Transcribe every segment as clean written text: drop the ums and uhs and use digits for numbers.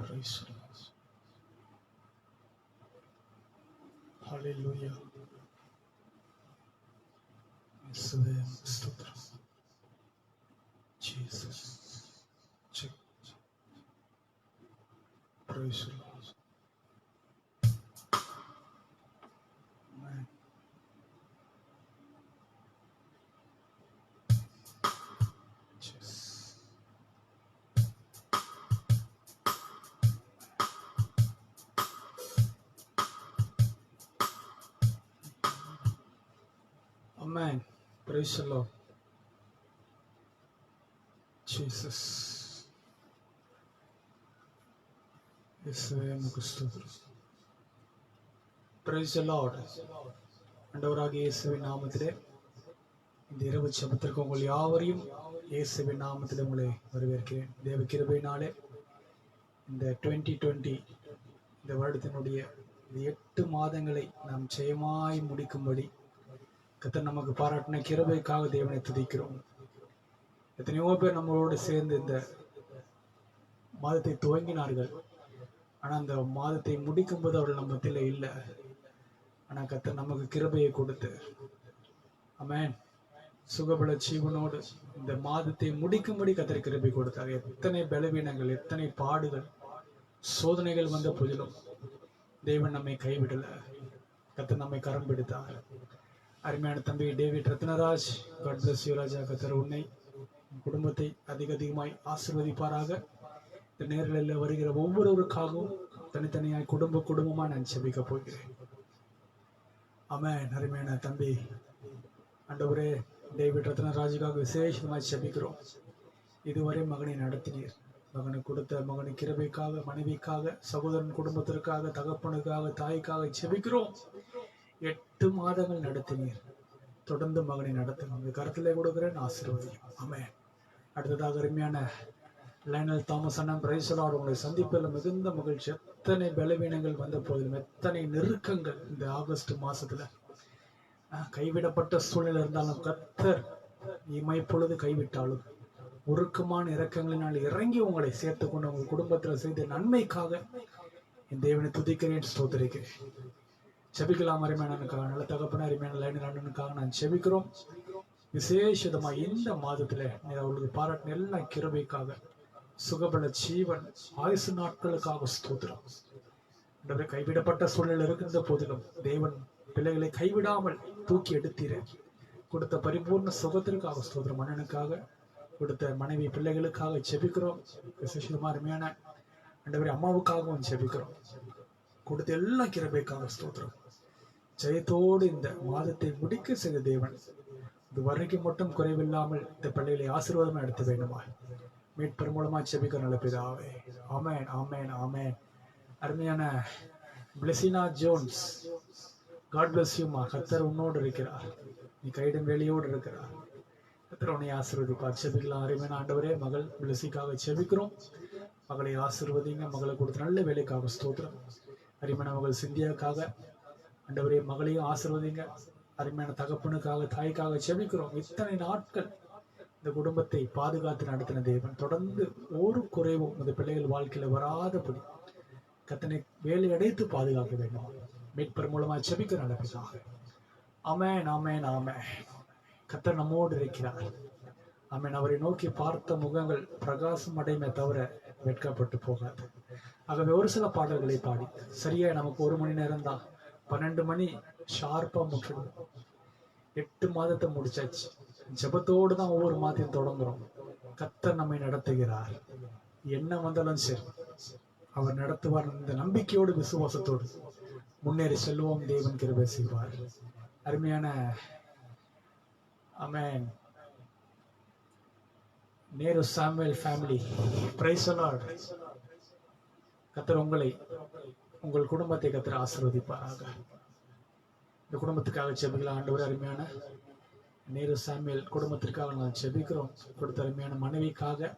Praise the Lord. Hallelujah. இயேசுவே ஸ்தோத்திரம். Jesus. Check. Praise the Lord. Amen. Jesus. Amen. Praise the Lord. Jesus. இயேசுவே ஸ்தோத்திரம். Praise the Lord. ஆண்டவராகிய இயேசுவின் நாமத்திலே இந்த இரவு ஜெபத்திற்கு உங்கள் யாவரையும் இயேசுவின் நாமத்திலே உங்களை வரவேற்கிறேன். தேவ கிருபையினாலே இந்த 2020 இந்த வருடத்தினுடைய இந்த 8 மாதங்களை நாம் ஜெயமாய் முடிக்கும்படி கர்த்தர் நமக்கு பாராட்டின கிருபைக்காக தேவனை துதிக்கிறோம். எத்தனையோ பேர் நம்மளோடு சேர்ந்து இந்த மாதத்தை துவங்கினார்கள். ஆனால் அந்த மாதத்தை முடிக்கும்போது அவர்கள் நம்ம மத்தியில் இல்லை. ஆனால் கர்த்தர் நமக்கு கிருபையை கொடுத்து ஆமென் சுகபல ஜீவனோடு இந்த மாதத்தை முடிக்கும்படி கர்த்தர் கிருபை கொடுத்தார். எத்தனை பலவீனங்கள், எத்தனை பாடுகள், சோதனைகள் வந்த போதிலும் தேவன் நம்மை கைவிடல. கர்த்தர் நம்மை கரம் பிடித்தார். அருமையான தம்பி David Ratnaraj, God bless you ராஜா. கர்த்தர் உன்னை குடும்பத்தை அதிகமாய் ஆசீர்வதிப்பாராக. இந்த நேரில் வருகிற ஒவ்வொருவருக்காகவும் தனித்தனியாய் குடும்பமா நான் செபிக்க போகிறேன். ஆமென். அருமையான தம்பி ஆண்டவரே டேவிட் ரத்னராஜுக்காக விசேஷமாய் செபிக்கிறோம். இதுவரை மகனை நடத்தினீர். மகனுக்கு கொடுத்த மகனை கிருபைக்காக, மனைவிக்காக, சகோதரன் குடும்பத்திற்காக, தகப்பனுக்காக, தாய்க்காக செபிக்கிறோம். 8 மாதங்கள் நடத்தினீர். தொடர்ந்து மகனை நடத்தணும். இந்த கருத்திலே கொடுக்கிறேன், ஆசீர்வதியும். ஆமென். அடுத்ததாக அருமையான லைனல் தாமஸ் அண்ணன், பிரைஸ் தி லார்ட். உங்களை சந்திப்பில் மிகுந்த மகிழ்ச்சி. எத்தனை பலவீனங்கள் வந்த போதிலும், எத்தனை நெருக்கங்கள் இந்த ஆகஸ்ட் மாசத்துல கைவிடப்பட்ட சூழ்நிலை இருந்தாலும், கர்த்தர் இமைப்பொழுது கைவிட்டாலும் உருக்கமான இரக்கங்களினால் இறங்கி உங்களை சேர்த்து கொண்டு உங்கள் குடும்பத்தில் செய்த நன்மைக்காக என் தேவனை துதிக்கிறேன், ஸ்தோத்திரிக்கிறேன். செபிக்கலாம். அருமையானனுக்காக, நல்ல தகப்பன அருமையான லைனர் அண்ணனுக்காக நான் செபிக்கிறோம். விசேஷமா இந்த மாதத்துல அவர்களுக்கு பாராட்டின எல்லா கிருபைக்காக, சுகபல ஜீவன், ஆயுசு நாட்களுக்காக ஸ்தோத்திரம். கைவிடப்பட்ட சூழ்நிலை இருக்கின்ற போதிலும் தேவன் பிள்ளைகளை கைவிடாமல் தூக்கி எடுத்தீர. கொடுத்த பரிபூர்ண சுகத்திற்காக ஸ்தோத்திரம். மன்னனுக்காக, கொடுத்த மனைவி பிள்ளைகளுக்காக செபிக்கிறோம். விசேஷமா அருமையான ஆண்டவரே அம்மாவுக்காகவும் செபிக்கிறோம். கொடுத்த எல்லா கிருபைக்காக ஸ்தோத்திரம். ஜெயத்தோடு இந்த மாதத்தை முடிக்க செய்த தேவன் இது வரைக்கும் மட்டும் குறைவில்லாமல் இந்த பிள்ளைகளை ஆசீர்வாதமா எடுத்து வேண்டுமா மீட்பர் மூலமா செபிக்க நல்ல பிதாவே. ஆமென், ஆமென், ஆமென். அருமையான பிளெசினா ஜோன்ஸ், காட் பிளஸ் யூமா. கர்த்தர் உன்னோடு இருக்கிறார். நீ கைடும் வேலையோடு இருக்கிறார். கர்த்தர் உன்னை ஆசீர்வதிப்பார். செபிக்கலாம். அருமையான ஆண்டவரே, மகள் பிளஸிக்காக செபிக்கிறோம். மகளை ஆசீர்வதிங்க. மகளை கொடுத்த நல்ல வேலைக்காக ஸ்தோத்திரம். அருமையான மகள் சிந்தியாக்காக ஆண்டவரே மகளையும் ஆசீர்வதிங்க. அருமையான தகப்பனுக்காக, தாய்க்காக செபிக்கிறோம். இத்தனை நாட்கள் இந்த குடும்பத்தை பாதுகாத்து நடத்தின தேவன் தொடர்ந்து ஒரு குறைவும் இந்த பிள்ளைகள் வாழ்க்கையில வராதபடி கத்தனை வேலை அடைத்து பாதுகாக்க வேண்டும். மீட்பர் மூலமா செபிக்க நடப்பதாக. ஆமென், ஆமென், ஆமென். கர்த்தர் நம்மோடு இருக்கிறார். ஆமென். அவரை நோக்கி பார்த்த முகங்கள் பிரகாசம் அடைமே தவிர வெட்கப்பட்டு போகாது. ஆகவே ஒரு சில பாடல்களை பாடி சரியா நமக்கு 1 மணி நேரம் தான், 12 மணி ஷார்ப்பா முற்றிடும். 8 மாதத்தை முடிச்சாச்சு. ஜெபத்தோடு தான் ஒவ்வொரு மாதத்தையும் தொடங்குறோம். கர்த்தர் நம்மை நடத்துகிறார். என்ன வந்தாலும் சரி அவர் நடத்துவார். இந்த நம்பிக்கையோடு, விசுவாசத்தோடு முன்னேறி செல்வோம். தேவன் கிருபை செய்வார். அருமையான amen Nehru Samuel family, praise the Lord. கர்த்தர் உங்களை, உங்கள் குடும்பத்தை கர்த்தர் ஆசீர்வதிப்பாராக. இந்த குடும்பத்துக்காக செபிக்கலாம். ஆண்டவரே, அருமையான நேரு சாமுவேல் குடும்பத்திற்காக நான் செபிக்கிறோம். கொடுத்த அருமையான மனைவிக்காக,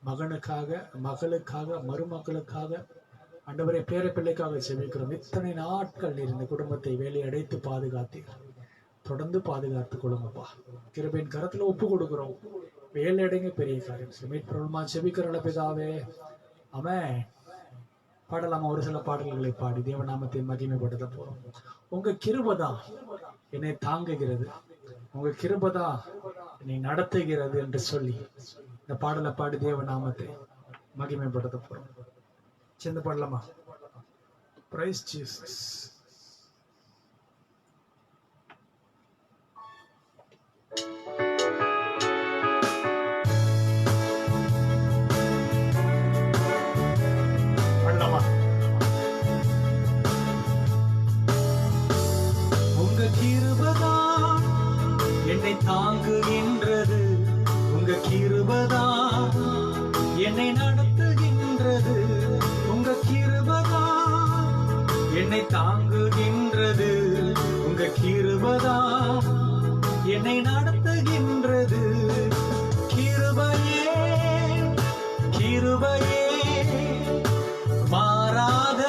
மகனுக்காக, மகளுக்காக, மருமக்களுக்காக, ஆண்டவரே பேர பிள்ளைக்காக செபிக்கிறோம். இத்தனை நாட்கள் நீர் இந்த குடும்பத்தை வேலை அடைத்து பாதுகாத்தீர். தொடர்ந்து பாதுகாத்துக் கொள்ளுங்கப்பா. கிருபையின் கரத்துல ஒப்பு கொடுக்கிறோம். வேலை அடைங்க பெரிய காரியம். மீட்பர் மூலமா செபிக்கிற பிதாவே. ஆமென். பாடலாமா? ஒரு சில பாடல்களை பாடி தேவநாமத்தை மகிமைப்படுத்த போறோம். உங்க கிருபைதான் என்னை தாங்குகிறது, உங்க கிருபைதான் என்னை நடத்துகிறது என்று சொல்லி இந்த பாடலை பாடி தேவநாமத்தை மகிமைப்படுத்த போறோம். சேர்ந்து பாடலாமா? Price Jesus. என்னை தாங்குகின்றது, உங்க கிருபைதான் என்னை நடத்துகின்றது, உங்க கிருபைதான் என்னை தாங்குகின்றது, உங்க கிருபைதான் என்னை நடத்துகின்றது. கிருபையே கிருபையே மாறாத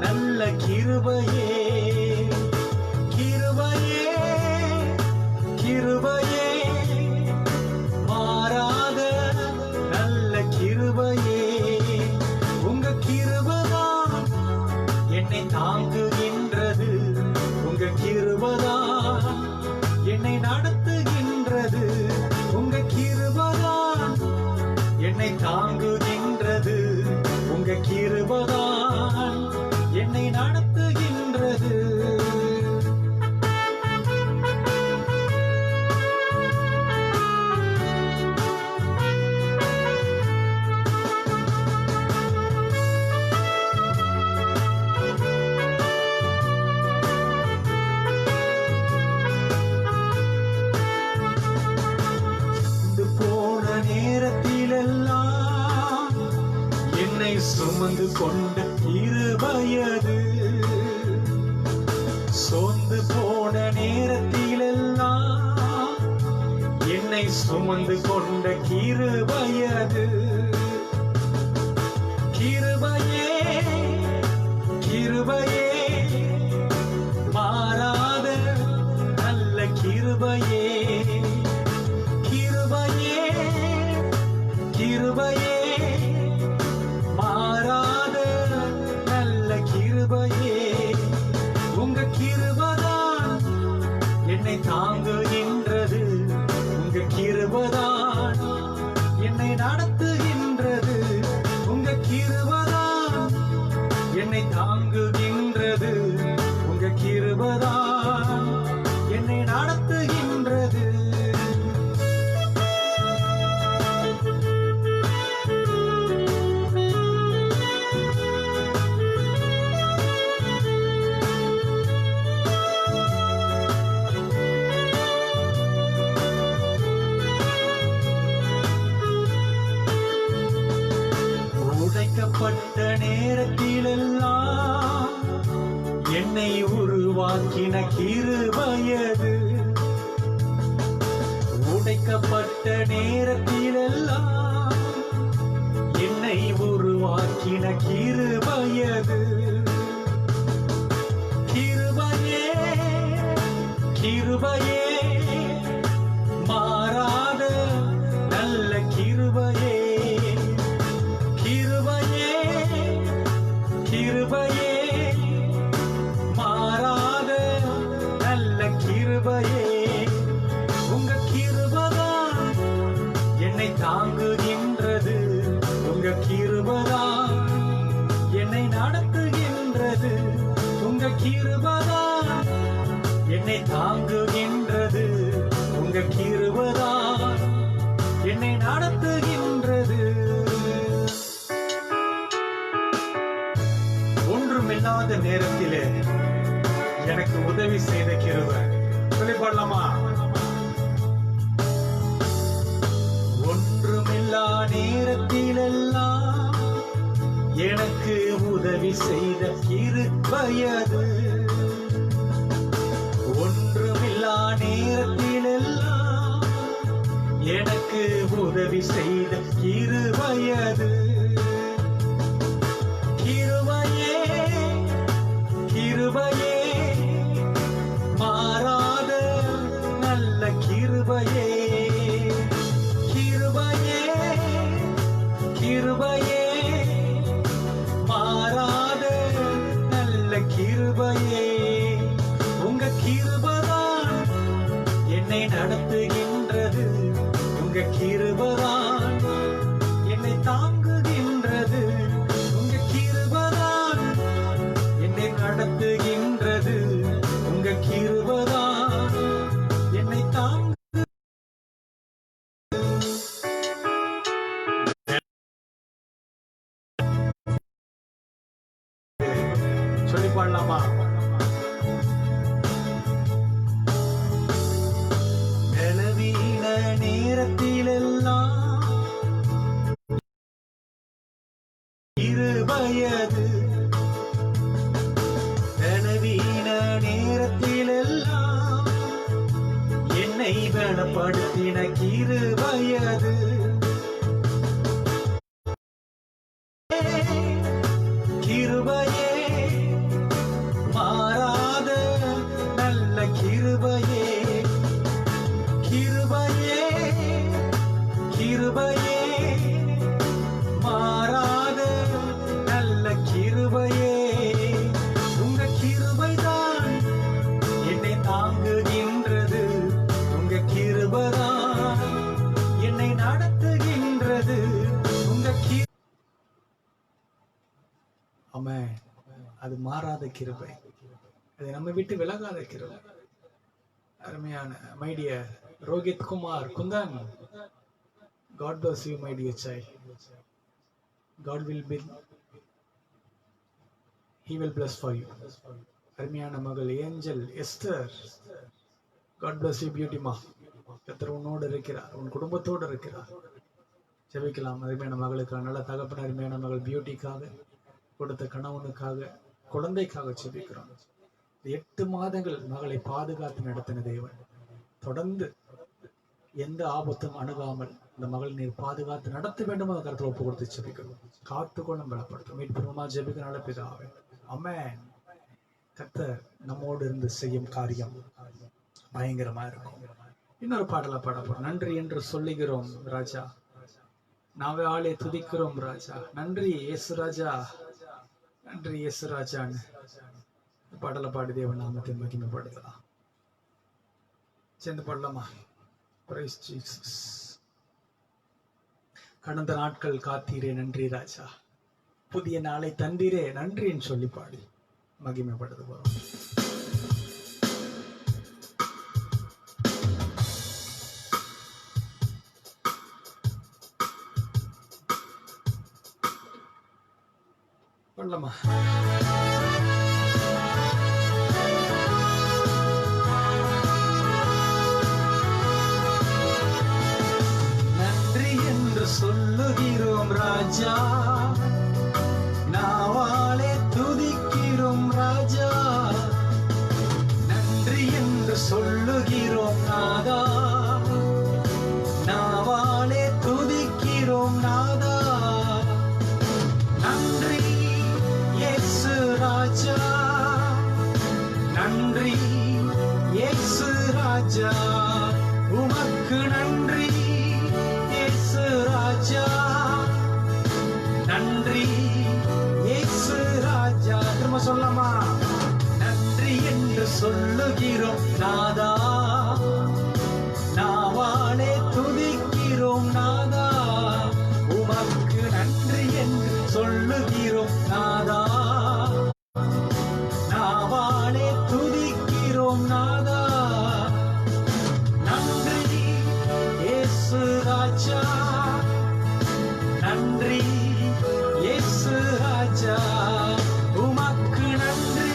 நல்ல கிருபையே, கிருபையே மாறாத நல்ல கிருபையே, உங்க கிருபைதான் என்னை தாங்குகின்றது, உங்க கிருபைதான் என்னை நடத்துகின்றது, உங்க கிருபைதான் என்னை தாங்குகின்றது, உங்க கிருபைதான் என்னை நடத்துகின்றது. சுமந்து கொண்ட கிருபையது, சோர்ந்து போன நேரத்திலெல்லாம் என்னை சுமந்து கொண்ட கிருபையது. கிருபையே கிருபையே மாறாத நல்ல கிருபையே, கிருபையே கிருபையே மாறாத நல்ல கிருபையே, உங்க கிருபைதான் என்னை தாங்குகின்றது, உங்க கிருபைதான் என்னை நடத்துகின்றது, உங்க கிருபைதான் என்னை தாங்குகின்றது, உங்க கிருபைதான் என்னை நடத்துகின்றது. உடைக்கப்பட்ட நேரத்திலெல்லாம் என்னை உருவாக்கின கிருபையது, உடைக்கப்பட்ட நேரத்திலெல்லாம் என்னை உருவாக்கின கிருபையது. கிருபையே கிருபையே மாறாத நல்ல கிருபையே, கிருபையே கிருபையே மாறாத நல்ல கிருபையே, உங்க கிருபைதான் என்னை தாங்குகின்றது, உங்க கிருபைதான் என்னை நடத்துகின்றது, உங்க கிருபைதான் என்னை தாங்குகின்றது, உங்க கிருபைதான் என்னை நடத்துகின்றது. ஒன்றுமில்லாத நேரத்திலே எனக்கு உதவி செய்த கிருபை. சொல்லி பாடலாமா? ஒன்றுமில்லா நேரத்திலெல்லாம் எனக்கு உதவி செய்த கிருபையது, ஒன்றுமில்லா நேரத்திலெல்லாம் எனக்கு உதவி செய்த கிருபையது. கிருபையே கிருபையே மாறாத நல்ல கிருபையே, கிருபையே கிருபையே மாறாத பாடலாமா? பலவீன நேரத்திலெல்லாம் கிருபையது, பலவீன நேரத்திலெல்லாம் என்னை பலப்படுத்தின கிருபையது. கிருபையே மாறாத நல்ல கிருபையே, கிருபையே கிருபையே மாறாத நல்ல கிருபையே. உங்க கிருபைதான் என்னை தாங்குகின்றது, உங்க கிருபைதான் என்னை நடத்துகின்றது. உங்க ஆமென். அது மாறாத கிருபை, அது நம்ம விட்டு விலகாத கிருபை. அருமையான my dear Rohit Kumar Kundan, God bless you my dear child. God will be, he will bless for you. அருமையான மகள் angel Esther, God bless you beauty ma. கர்த்தர் உன்னோடு இருக்கிறார், உன் குடும்பத்தோடு இருக்கிறார். ஜெபிக்கலாம். அருமையான மகளுக்காக, நல்ல தகப்பன் அருமையான மகள் பியூட்டிக்காக, கொடுத்த கணவனுக்காக, குழந்தைக்காக ஜெபிக்கிறோம். 8 மாதங்கள் மகளை பாதுகாத்து நடத்தின தேவன் தொடர்ந்து எந்த ஆபத்தும் அணுகாமல் இந்த மகள் நீர் பாதுகாத்து நடத்த வேண்டும். அந்த கருத்தில் ஒப்பு கொடுத்து ஜெபிக்கிறோம். காத்துக்கொள்ளும் பலப்படுத்தும் மீட்புமா ஜெபிக்க நல்ல பிதாவே. ஆமென். கர்த்தர் நம்மோடு இருந்து செய்யும் காரியம் பயங்கரமா இருக்கும். இன்னொரு பாடலை பாடப்போம். நன்றி என்று சொல்லுகிறோம் ராஜா, நாவே ஆளே துதிக்கிறோம் ராஜா. நன்றி இயேசு ராஜா, நன்றி இயேசு ராஜான்னு பாடலை பாடி தேவன் நாமத்தை மகிமைப்படுத்தலாம். சேர்ந்து பாடலாமா? Price Jesus. கடந்த நாட்கள் காத்தீரே நன்றி ராஜா, புதிய நாளை தந்தீரே நன்றின்னு சொல்லி பாடி மகிமைப்படுத்த போறோம். பண்ணலாமா? நன்றி என்று சொல்லுகிறோம் ராஜா, நாவாலே துதிக்கிறோம் ராஜா. நன்றி என்று சொல்லுகிறோம் நாதா, நாவாலே துதிக்கிறோம் நாதா. நன்றி இயேசு ராஜா, நன்றி இயேசு ராஜா, உமக்கு நன்றி இயேசு ராஜா, நன்றி இயேசு ராஜா. திரும்ப சொல்லமா? நன்றி என்று சொல்லுகிறோம் நாதா, நாவாலே துதிக்கிறோம் நாதா, உமக்கு நன்றி என்று சொல்லுகிறோம் நாதா, நாவாலே துதிக்கிறோம் நாதா. நன்றி இயேசு ராஜா, நன்றி இயேசு ராஜா, உமக்கு நன்றி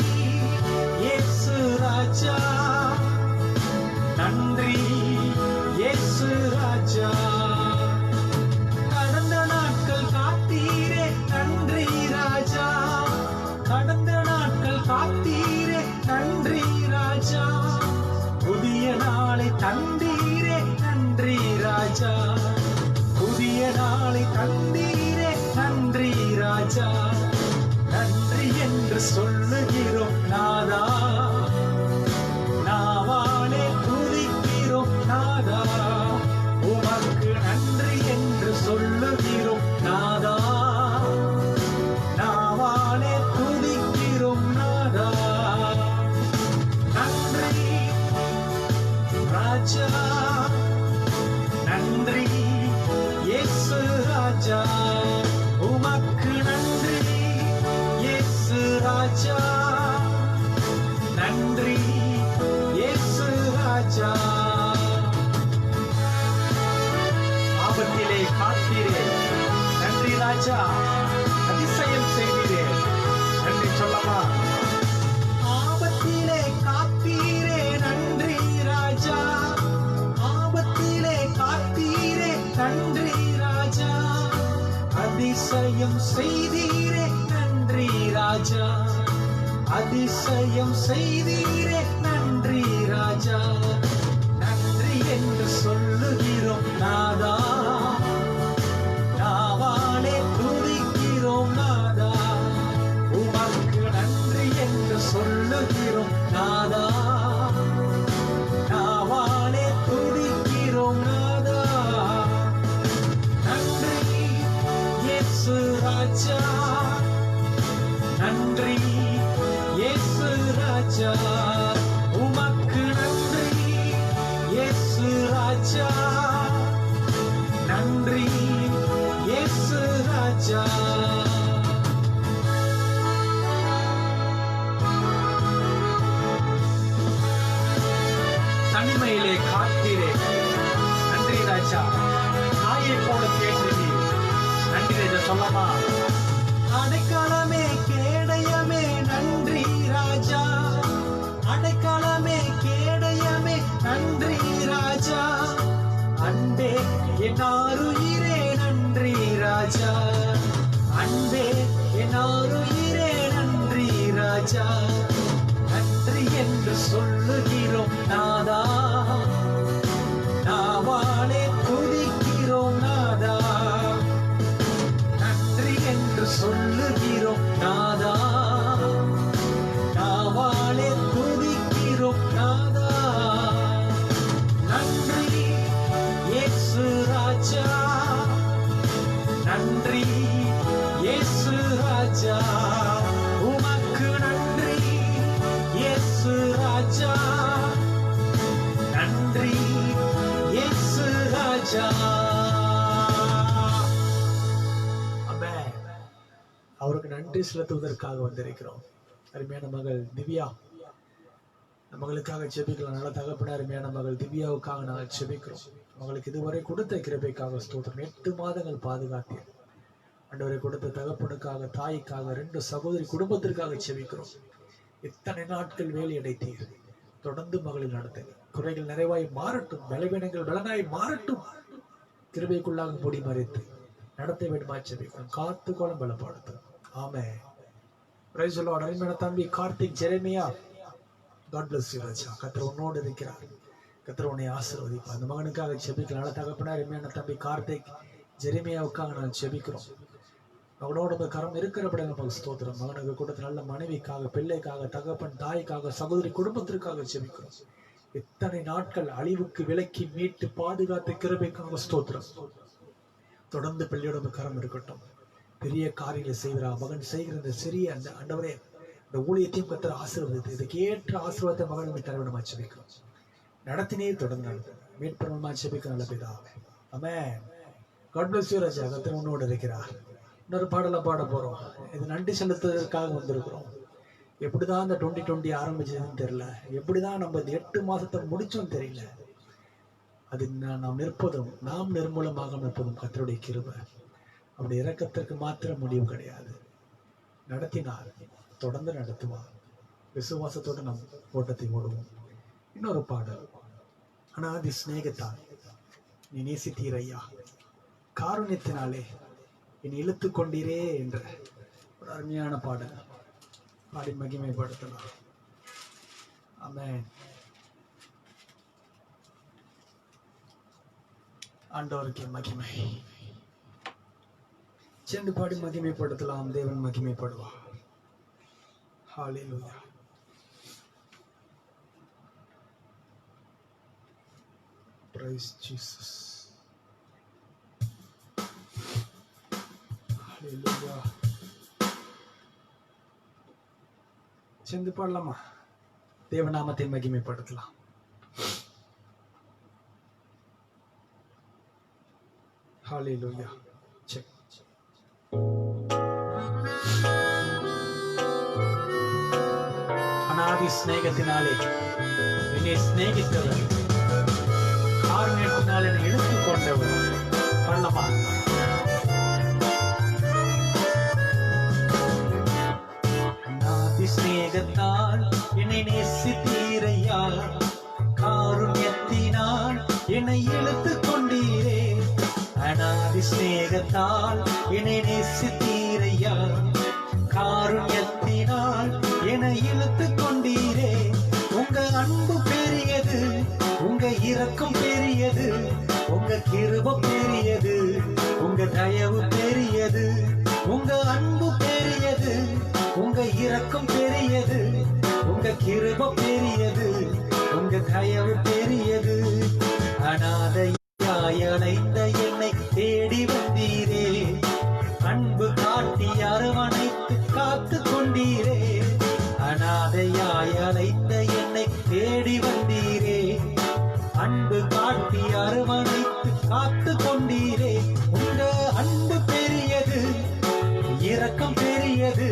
இயேசு ராஜா, நன்றி இயேசு ராஜா. கடந்த நாட்கள் காத்தீரே நன்றி ராஜா, கடந்த நாட்கள் காத்தீரே நன்றி ராஜா, புதிய நாளை தந்தீரே நன்றி ராஜா, புதிய நாளை தந்தீரே நன்றி ராஜா. நன்றி என்று சொல்லுகிறோம் நாதா, நாவாலே துதிக்கிறோம் நாதா, உமக்கு நன்றி என்று சொல்லுகிறோம் நாதா, நாவாலே துதிக்கிறோம் நாதா. நன்றி ராஜா, நன்றி இயேசு ராஜா, உமக்கு நன்றி இயேசு ராஜா, நன்றி இயேசு ராஜா. ஆபத்திலே காத்தீரே நன்றி ராஜா, அதிசயம் செய்தீரே நன்றி சொல்லமா? செய்தீரே நன்றி ராஜா, அதிசயம் செய்தீரே நன்றி ராஜா. நன்றி என்று சொல்லுகிறோம் நாதா, நாவாலே துதிக்கிறோம் நாதா. உமக்கு நன்றி என்று சொல்லுகிறோம் நாதா, நாவாலே துதிக்கிறோம் நாதா. நன்றி இயேசு ராஜா, நன்றி இயேசு ராஜா. உமக்கு நன்றி இயேசு ராஜா, நன்றி இயேசு ராஜா. தனிமையிலே காத்தீரே நன்றி ராஜா. நாயை போல கேட்டீர் நன்றி ராஜா. சொல்லமா? அடைக்காலமே கேடயமே நன்றி ராஜா, அடைக்காலமே கேடயமே நன்றி ராஜா. அன்பே என் ஆருயிரே நன்றி ராஜா, அன்பே என் ஆருயிரே நன்றி ராஜா. நன்றி என்று சொல்லுகிறோம் நாதா, நாவாலே துதிக்கிறோம் நாதா. நன்றி என்று சொல்லுகிறோம் நாதா, நாவாலே துதிக்கிறோம் நாதா. நன்றி இயேசு ராஜா, நன்றி இயேசு ராஜா. உமக்கு நன்றி இயேசு ராஜா, நன்றி இயேசு ராஜா. அவருக்கு நன்றி செலுத்துவதற்காக வந்திருக்கிறோம். அருமையான மகள் திவ்யா, மகளுக்காக செபிக்கலாம். நல்ல தகப்பன அருமையான மகள் திவ்யாவுக்காக நாங்கள் செபிக்கிறோம். மகளுக்கு இதுவரை கொடுத்த கிருபைக்காக ஸ்தோத்திரம். 8 மாதங்கள் பாதுகாத்தீர் ஆண்டவரை. கொடுத்த தகப்பனுக்காக, தாய்க்காக, 2 சகோதரி குடும்பத்திற்காக செபிக்கிறோம். இத்தனை நாட்கள் வேலை அடைத்தீர். தொடர்ந்து மகளில் நடத்துங்க. குறைகள் நிறைவாய் மாறட்டும், பலவீனங்கள் பலனாய் மாறட்டும். கிருபைக்குள்ளாக மூடி மறைத்து நடத்த வேண்டுமா செபிக்கிறோம். காத்துக்கோளம் பலப்படுத்தும். ஆமென். Praise the Lord. அருமையான தம்பி Karthik Jeremiah, God bless you ராஜா. கர்த்தர் உன்னோடு இருக்கிறார். கர்த்தர் உன்னை ஆசீர்வதிப்பார். அந்த மகனுக்காக செபிக்கலாம். நல்ல தகப்பனா அருமையான தம்பி கார்த்திக் ஜெரேமியாவுக்காக நான் செபிக்கிறோம். மகனோட கரம் இருக்கிறபடி நமக்கு ஸ்தோத்திரம். மகனுக்கு கொடுத்த நல்ல மனைவிக்காக, பிள்ளைக்காக, தகப்பன் தாய்க்காக, சகோதரி குடும்பத்திற்காக செபிக்கிறோம். இத்தனை நாட்கள் அழிவுக்கு விலக்கி மீட்டு பாதுகாத்த கிருபைக்காக ஸ்தோத்திரம். தொடர்ந்து பிள்ளையோட கரம் இருக்கட்டும். பெரிய காரியங்களை செய்கிறா மகன் செய்கிற இந்த சிறிய அந்த ஆண்டவரே இந்த ஊழியத்தையும் கர்த்தர் ஆசீர்வதித்து இதுக்கு ஏற்ற ஆசீர்வாதத்தை மகன் தரவிடமா செபிக்கிறோம். நடத்தினே தொடர்ந்து நடத்தும் மீட்பரமா செபிக்க நல்ல பிதாவே. ஆமென். God bless you ராஜா. கர்த்தர் உன்னோடு இருக்கிறார். இன்னொரு பாடலை பாட போறோம். இது நன்றி செலுத்துவதற்காக வந்திருக்கிறோம். எப்படிதான் இந்த 2020 ஆரம்பிச்சதுன்னு தெரியல, எப்படிதான் நம்ம இந்த 8 மாசத்தை முடிச்சோம் தெரியல. அது நாம் நிற்பதும், நாம் நிர்மூலமாக நிற்பதும் கர்த்தருடைய கிருபை. அவருடைய இரக்கத்திற்கு மாத்திரம் முடிவு கிடையாது. நடத்தினார், தொடர்ந்து நடத்துவார். விசுவாசத்தோடு நம் ஓட்டத்தை ஓடுவோம். இன்னொரு பாடல், அனாதி சிநேகத்தால் நீ நேசித்தீர் ஐயா, காருண்யத்தினாலே என்னை இழுத்து கொண்டீரே என்ற ஒரு அருமையான பாடல் பாடி மகிமைப்படுத்தலாம். ஆமென். ஆண்டவருக்கே மகிமை. சேர்ந்து பாடி மகிமைப்படுத்தலாம். தேவன் மகிமைப்படுவார். ஹல்லேலூயா. Praise Jesus. Hallelujah. சேர்ந்து பாடலாமா? தேவநாமத்தை மகிமைப்படுத்தலாம். Hallelujah. Check. அநாதி ஸ்நேகத்தினாலே என்னை சிநேகித்தவர், காருண்யத்தினால் என்னை இழுத்துக் கொண்டவர். பண்ணமா? அநாதி ஸ்நேகத்தால் என்னை நேசித்தீரையா, காருண்யத்தினால் என்னை இழுத்துக் கொண்டீரே. அநாதி ஸ்நேகத்தால் என்னை நேசித்தீரையா, கிருபை பெரியது, உங்க தயவு பெரியது, உங்க அன்பு பெரியது, உங்க இரக்கம் பெரியது, உங்க கிருபை பெரியது, உங்க தயவு பெரியது. அநாதையாய் அலைந்த என்னை தேடி வந்தீரே, அன்பு காட்டி அரவணைத்து காத்து கொண்டீரே. அநாதையாய் அலைந்த என்னை தேடி வந்தீரே, அன்பு காட்டி அரவணைத்து காத்து கொண்டீரே. உங்க அன்பு பெரியது, இரக்கம் பெரியது,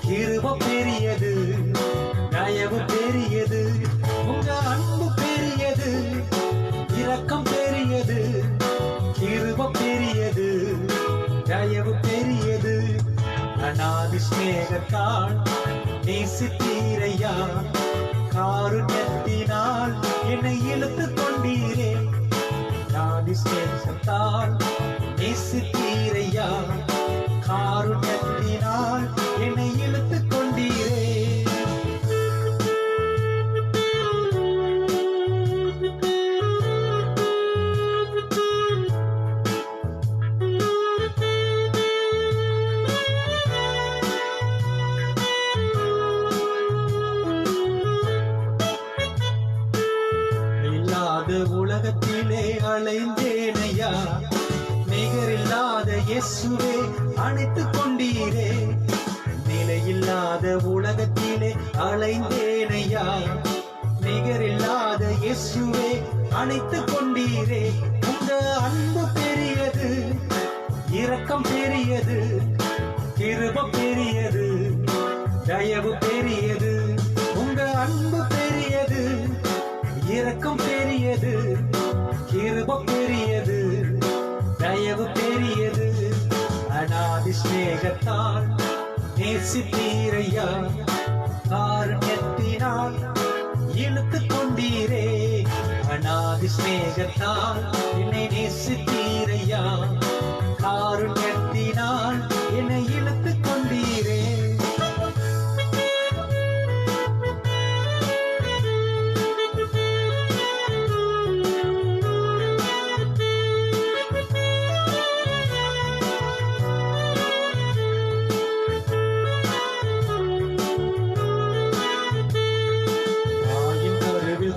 கிருபை பெரியது, தயவு பெரியது. உங்க அன்பு பெரியது, இரக்கம் பெரியது, கிருபை பெரியது, தயவு பெரியது. அநாதி ஸ்நேகத்தால் நேசித்தீரையா, காருண்யத்தினால் என்னை இழுத்துக் கொண்டீரே. அநாதி ஸ்நேகத்தால் நேசித்தீரையா, காருண்யத்தினால் என்னை இழுத்துக் கொண்டீரே. உலகத்திலே அலைந்தேனையா, நிகரில்லாத இயேசுவே அணைத்துக் கொண்டீரே. நிலையில்லாத உலகத்திலே அலைந்தேனையா, நிகரில்லாத இயேசுவே அணைத்துக் கொண்டீரே. உங்க அன்பு பெரியது, இரக்கம் பெரியது, கிருபை பெரியது, தயவு பெரியது. உங்க அன்பு பெரியது, இரக்கம் பெரியது, கிருபை பெரியது, தயவு பெரியது. அநாதி ஸ்நேகத்தால் நேசித்தீரையா, காருண்யத்தினால் இழுத்துக் கொண்டீரே. அநாதி ஸ்நேகத்தால் என்னை நேசித்தீரையா, காருண்யத்தினால் என்னை இழுத்துக் கொண்டீரே.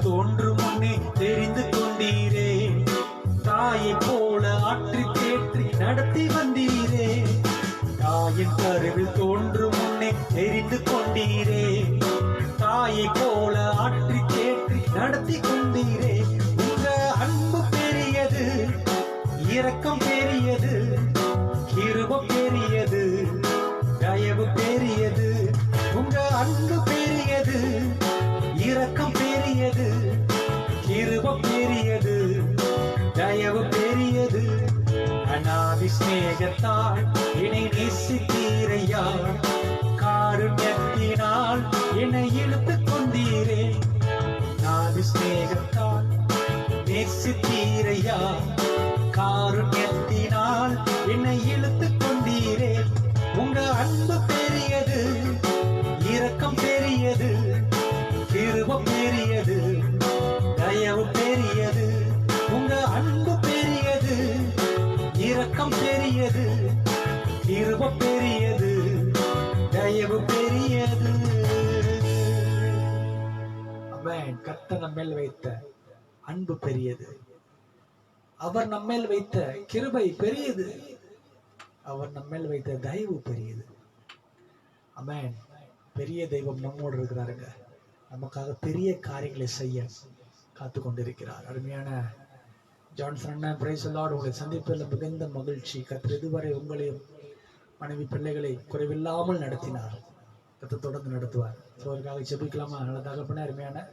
தோன்றும் முன்னே தெரிந்து கொண்டீரே, தாயை போல ஆற்றி தேற்றி நடத்தி வந்தீரே. தாயின் கருவில் தோன்றும் முன்னே தெரிந்து கொண்டீரே, தாயை போல ஆற்றி தேற்றி நடத்தி கொண்டீரே. உங்க அன்பு பெரியது, இரக்கம் பெரியது, கிருபை பெரியது, தயவு பெரியது. உங்க அன்பு பெரியது, இரக்கம் பெரியது, கிருபை பெரியது, தயவு பெரியது. அநாதி ஸ்நேகத்தால் என்னை நேசித்தீரையா, காருண்யத்தினால் என்னை இழுத்துக் கொண்டீரே. அநாதி ஸ்நேகத்தால் நேசித்தீரையா, காருண்யத்தினால் என்னை இழுத்துக் கொண்டீரே. உங்க அன்பு பெரியது, இரக்கம் பெரியது, கிருபை பெரியது, தயவு பெரியது. உங்க அன்பு பெரியது, இரக்கம் பெரியது, கிருபை பெரியது, தயவு பெரியது. அவன் கர்த்தர் நம்மேல் வைத்த அன்பு பெரியது, அவர் நம்மேல் வைத்த கிருபை பெரியது, அவர் நம்மேல் வைத்த தயவு பெரியது. ஆமென். பெரிய தெய்வம் நம்மோடு இருக்கிறாருங்க. நமக்காக பெரிய காரியங்களை செய்ய காத்து கொண்டிருக்கிறார். அருமையான ஜான்சன் அண்ணன், பிரைஸ் தி லார்ட். உங்களை சந்திப்பதில் மிகுந்த மகிழ்ச்சி. கர்த்தர் இதுவரை உங்களையும் மனைவி பிள்ளைகளை குறைவில்லாமல் நடத்தினார். கர்த்தர் தொடர்ந்து நடத்துவார். அவருக்காக செபிக்கலாமா? நல்ல தகப்பனே, அருமையான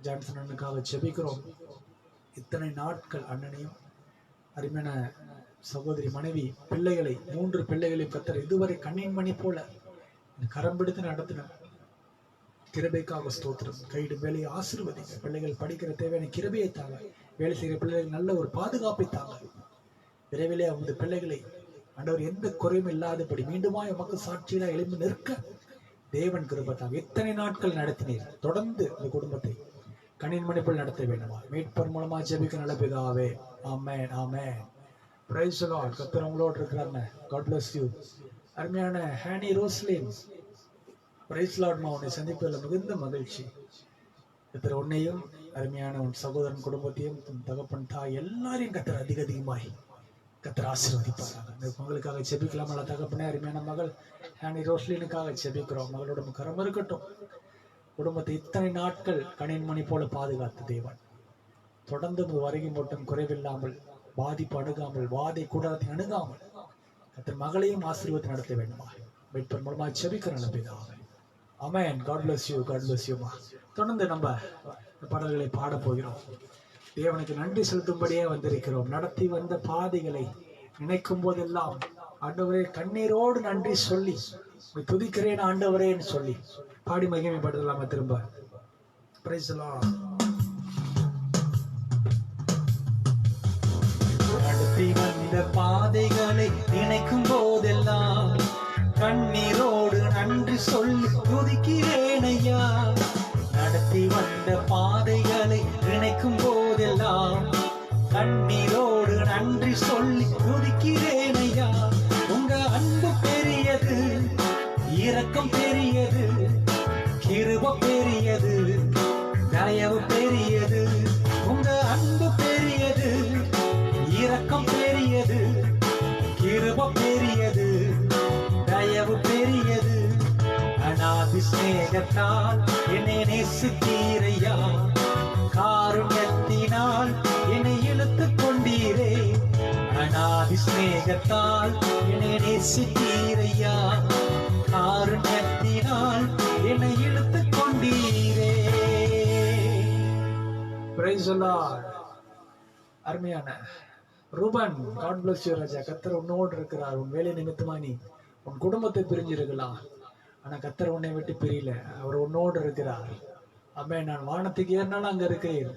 ஜான்சன் அண்ணனுக்காக செபிக்கிறோம். இத்தனை நாட்கள் அண்ணனையும் அருமையான சகோதரி மனைவி பிள்ளைகளை 3 பிள்ளைகளையும் கர்த்தர் இதுவரை கண்ணின் மணி போல கரம் பிடித்து நடத்தினார். கிருபைக்காக ஸ்தோத்திரம். கைடு வேலையை ஆசீர்வதிங்க. பிள்ளைகள் படிக்கிற தேவையான கிருபையை தாங்க. வேலை செய்கிற பிள்ளைகள் நல்ல ஒரு பாதுகாப்பை தாங்க. விரைவிலே அவங்க பிள்ளைகளை ஆண்டவர் எந்த குறையும் இல்லாதபடி மீண்டுமாய் உமக்கு சாட்சியில எழுந்து நிற்க தேவன் கிருபை தாங்க. எத்தனை நாட்கள் நடத்தினீர், தொடர்ந்து இந்த குடும்பத்தை கண்ணின் மணிப்புள் நடத்த வேண்டுமா மீட்பர் மூலமா ஜெபிக்க நல்ல பிதாவே. Amen amen. Praise the Lord. கர்த்தர் உங்களோடு இருக்கிறாங்க. God bless you. அருமையான ஹானி ரோஸ்லின், பிரைஸ் லார்ட். உன்னை சந்திப்பதில் மிகுந்த மகிழ்ச்சி. கர்த்தர் உன்னையும் அருமையான உன் சகோதரன் குடும்பத்தையும் உன் தகப்பன் தாய் எல்லாரையும் கர்த்தர் அதிகமாய் கர்த்தர் ஆசீர்வதிப்பாராங்க. இந்த மகளுக்காக ஜெபிக்கலாம். நல்ல தகப்பனே, அருமையான மகள் ஹானி ரோஸ்லினுக்காக ஜெபிக்கிறோம். மகளோட கரம் இருக்கட்டும். குடும்பத்தை இத்தனை நாட்கள் கணின் மணி போல பாதுகாத்த தேவன் தொடர்ந்து வருகை மட்டும் குறைவில்லாமல், பாதிப்பு அணுகாமல், வாதை கூடாரத்தை அணுகாமல் கர்த்தர் மகளையும் ஆசீர்வாதத்தை நடத்த வேண்டுமா மீட்பர் மூலமா ஜெபிக்கிற நல்ல பிதாவே. Amen. God bless you. God bless you. தொடர்ந்து நம்ம பாடல்களை பாட போகிறோம். தேவனுக்கு நன்றி செலுத்தும்படியே வந்திருக்கிறோம். நடத்தி வந்த பாதைகளை நினைக்கும் போதெல்லாம் ஆண்டவரே கண்ணீரோடு நன்றி சொல்லி துதிக்கிறேன் ஆண்டவரேன்னு சொல்லி பாடி மகிமைப்படுத்தலாமா திரும்ப. Price the Lord. நடத்தி வந்த பாதைகளை நினைக்கும் போதெல்லாம் கண்ணீரோடு நன்றி சொல்லி துதிக்கிறேன் ஐயா. நடத்தி வந்த பாதைகளை நினைக்கும் போதெல்லாம் கண்ணீரோடு நன்றி சொல்லி துதிக்கிறேன் ஐயா. உங்க அன்பு பெரியது, இரக்கம் பெரியது, கிருபை பெரியது, தயவு பெரியது. உங்க அன்பு பெரியது, இரக்கம் பெரியது, கிருபை பெரியது, தயவு பெரியது. அநாதி சிநேகத்தால் என்னை நேசித்தீரையா. காருண்யத்தினால் என்னை இழுத்துக் கொண்டீரே. அநாதி சிநேகத்தால் என்னை நேசித்தீரையா. காருண்யத்தினால் என்னை இழுத்துக் கொண்டீரே. Praise the Lord. அருமையான ரூபன், காட் bless you ராஜா. கர்த்தர் உன்னோடு இருக்கிறார். உன் வேலை நிமித்தமா நீ உன் குடும்பத்தை பிரிஞ்சிருக்கலாம். ஆனா கர்த்தர் உன்னை விட்டு பிரியல. அவர் உன்னோடு இருக்கிறார். ஆமென். நான் வானத்துக்கு ஏறினாலும் அங்க இருக்கிறேன்,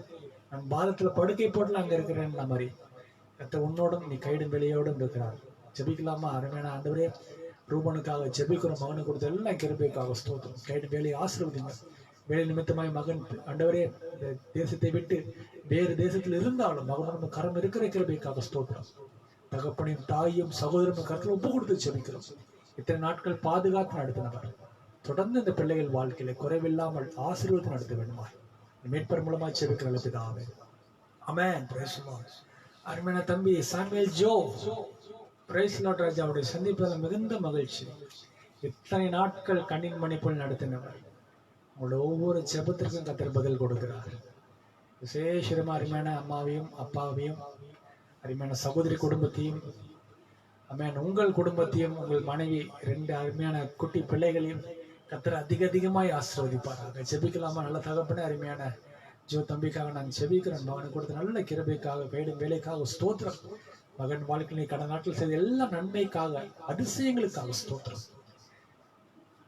நான் பாதத்துல படுக்கை போட்டல அங்க இருக்கிறேன். மாதிரி கர்த்தர் உன்னோடும் நீ கைடும் வெளியோடும் இருக்கிறார். ஜெபிக்கலாமா? அருமையான ஆண்டவரே, ரூபனுக்காக ஜெபிக்கிறோம். மகனுக்கு கொடுத்த எல்லாம் கிருபைக்காக ஸ்தோத்திரம். கைடு வேலையை ஆசீர்வதிங்க. வேலை நிமித்தமாய் மகன் ஆண்டவரே இந்த தேசத்தை விட்டு வேறு தேசத்தில் இருந்தாலும் மகனும் கரம் இருக்கிற கிருபைக்காக ஸ்தோத்திரம். தகப்பனையும் தாயும் சகோதரனும் கருத்தில் ஒப்பு கொடுத்து ஜெபிக்கிறோம். இத்தனை நாட்கள் பாதுகாத்து நடத்தினவர் தொடர்ந்து இந்த பிள்ளைகள் வாழ்க்கையில குறைவில்லாமல் ஆசீர்வாதம் நடத்த வேண்டுமா மீட்பர் மூலமா ஜெபிக்கிற பிதாவே. ஆமென். Praise the Lord. அருமையான தம்பி Samuel Jo, praise the lord ராஜா. அவருடைய சந்திப்பதில் மிகுந்த மகிழ்ச்சி. இத்தனை நாட்கள் கண்ணின் மணி போல் நடத்தினவர் உங்களோட ஒவ்வொரு ஜெபத்திற்கும் கர்த்தர் பதில் கொடுக்கிறார். விசேஷமா அருமையான அம்மாவையும் அப்பாவையும் அருமையான சகோதரி குடும்பத்தையும், அருமையான உங்கள் குடும்பத்தையும், உங்கள் மனைவி 2 அருமையான குட்டி பிள்ளைகளையும் கர்த்தர் அதிகமாய் ஆசீர்வதிப்பாராக. ஜெபிக்கலாமா? நல்ல தகப்பனே, அருமையான ஜோ தம்பிக்காக நான் ஜெபிக்கிறேன். மகனுக்கு கொடுத்த நல்ல கிருபைக்காக, கைடும் வேலைக்காக ஸ்தோத்திரம். மகன் வாழ்க்கையை கடந்த நாட்கள் செய்த எல்லா நன்மைக்காக, அதிசயங்களுக்காக ஸ்தோத்திரம்.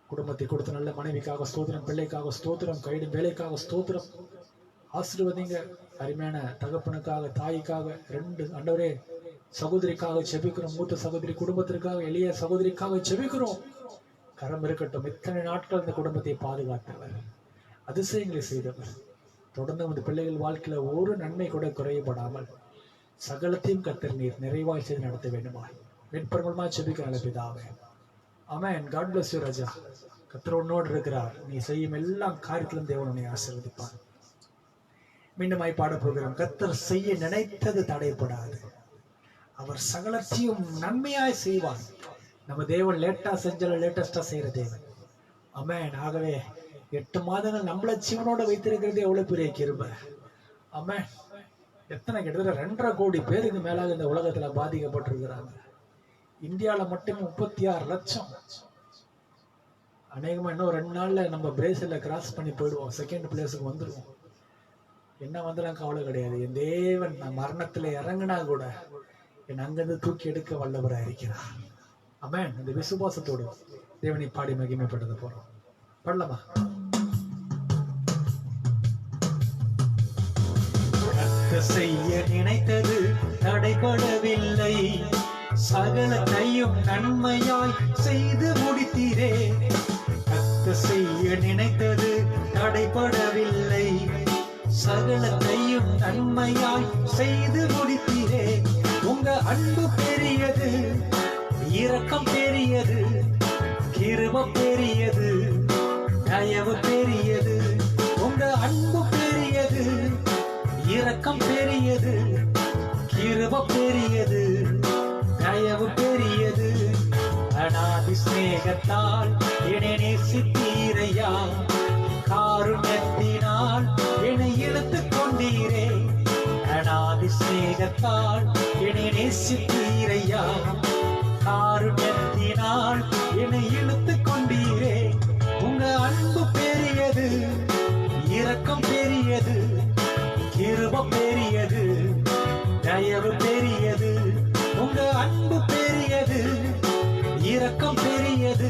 குடும்பத்தை கொடுத்த நல்ல மனைவிக்காக ஸ்தோத்திரம், பிள்ளைக்காக ஸ்தோத்திரம், கைடும் வேலைக்காக ஸ்தோத்திரம். ஆசீர்வதிங்க. அருமையான தகப்பனுக்காக, தாய்க்காக, 2 ஆண்டவரே சகோதரிக்காக ஜெபிக்கிறோம். மூத்த சகோதரி குடும்பத்திற்காக, எளிய சகோதரிக்காக ஜெபிக்கிறோம். கரம் இருக்கட்டும். இத்தனை நாட்கள் இந்த குடும்பத்தை பாதுகாத்தவர், அதிசயங்களை செய்தவர். தொடர்ந்து அந்த பிள்ளைகள் வாழ்க்கையில ஒரு நன்மை கூட குறையப்படாமல் சகலத்தையும் கர்த்தர் நீர் நிறைவாய் செய்து நடத்த வேண்டுமா மீட்பர் மூலமா ஜெபிக்கிற நல்ல பிதாவே. ஆமென். காட் bless you ராஜா. கர்த்தர் உன்னோடு இருக்கிறார். நீ செய்யும் எல்லா காரியத்திலும் தேவன் உன்னை ஆசீர்வதிப்பார். மீண்டுமாய் பாட போகிறோம். கர்த்தர் செய்ய நினைத்தது தடைப்படாது, அவர் சகலத்தையும் நன்மையாய் செய்வார். நம்ம தேவன் லேட்டா செஞ்சாலும் லேட்டஸ்டா செய்யற தேவன். ஆமென். ஆகவே 8 மாதங்கள் நம்மள ஜீவனோட வைத்திருக்கிறது எவ்வளவு பெரிய கிருபை. ஆமென். எத்தனை கிட்டத்தட்ட 2.5 கோடி பேருக்கு மேலாக இந்த உலகத்துல பாதிக்கப்பட்டிருக்கிறாங்க. இந்தியாவில மட்டுமே 36 லட்சம். அநேகமா இன்னும் 2 நாள்ல நம்ம பிரேசில்ல கிராஸ் பண்ணி போயிடுவோம், 2nd பிளேஸுக்கு வந்துடுவோம். என்ன வந்தாலும் கவலை கிடையாது. என் தேவன் நான் மரணத்துல இறங்கினா கூட என் அங்கிருந்து தூக்கி எடுக்க வல்லவராக இருக்கிறார். ஆமென். இந்த விசுவாசத்தோடு தேவனை பாடி மகிமைப்படுத்த போறோம். பாடலாமா? செய்ய நினைத்தது தடைபடவில்லை, சகலத்தையும் நன்மையாய் செய்து முடித்தீரே. செய்ய நினைத்தது தடைபடவில்லை, நன்மையாய் செய்து முடித்தீரே. உங்க அன்பு பெரியது, இரக்கம் பெரியது, கிருபை பெரியது, தயவு பெரியது. உங்க அன்பு பெரியது, இரக்கம் பெரியது, கிருபை பெரியது, தயவு பெரியது. அநாதி சிநேகத்தால் என்னை நேசித்தீரையா, காருண்யத்தினால் என்னை இழுத்துக் கொண்டீரே. அநாதி சிநேகத்தால் என்னை நேசித்தீரையா, காருண்யத்தினால் என்னை இழுத்துக் கொண்டீரே. உங்க அன்பு பெரியது, இரக்கம் பெரியது, கிருபை பெரியது, தயவு பெரியது. உங்க அன்பு பெரியது, இரக்கம் பெரியது,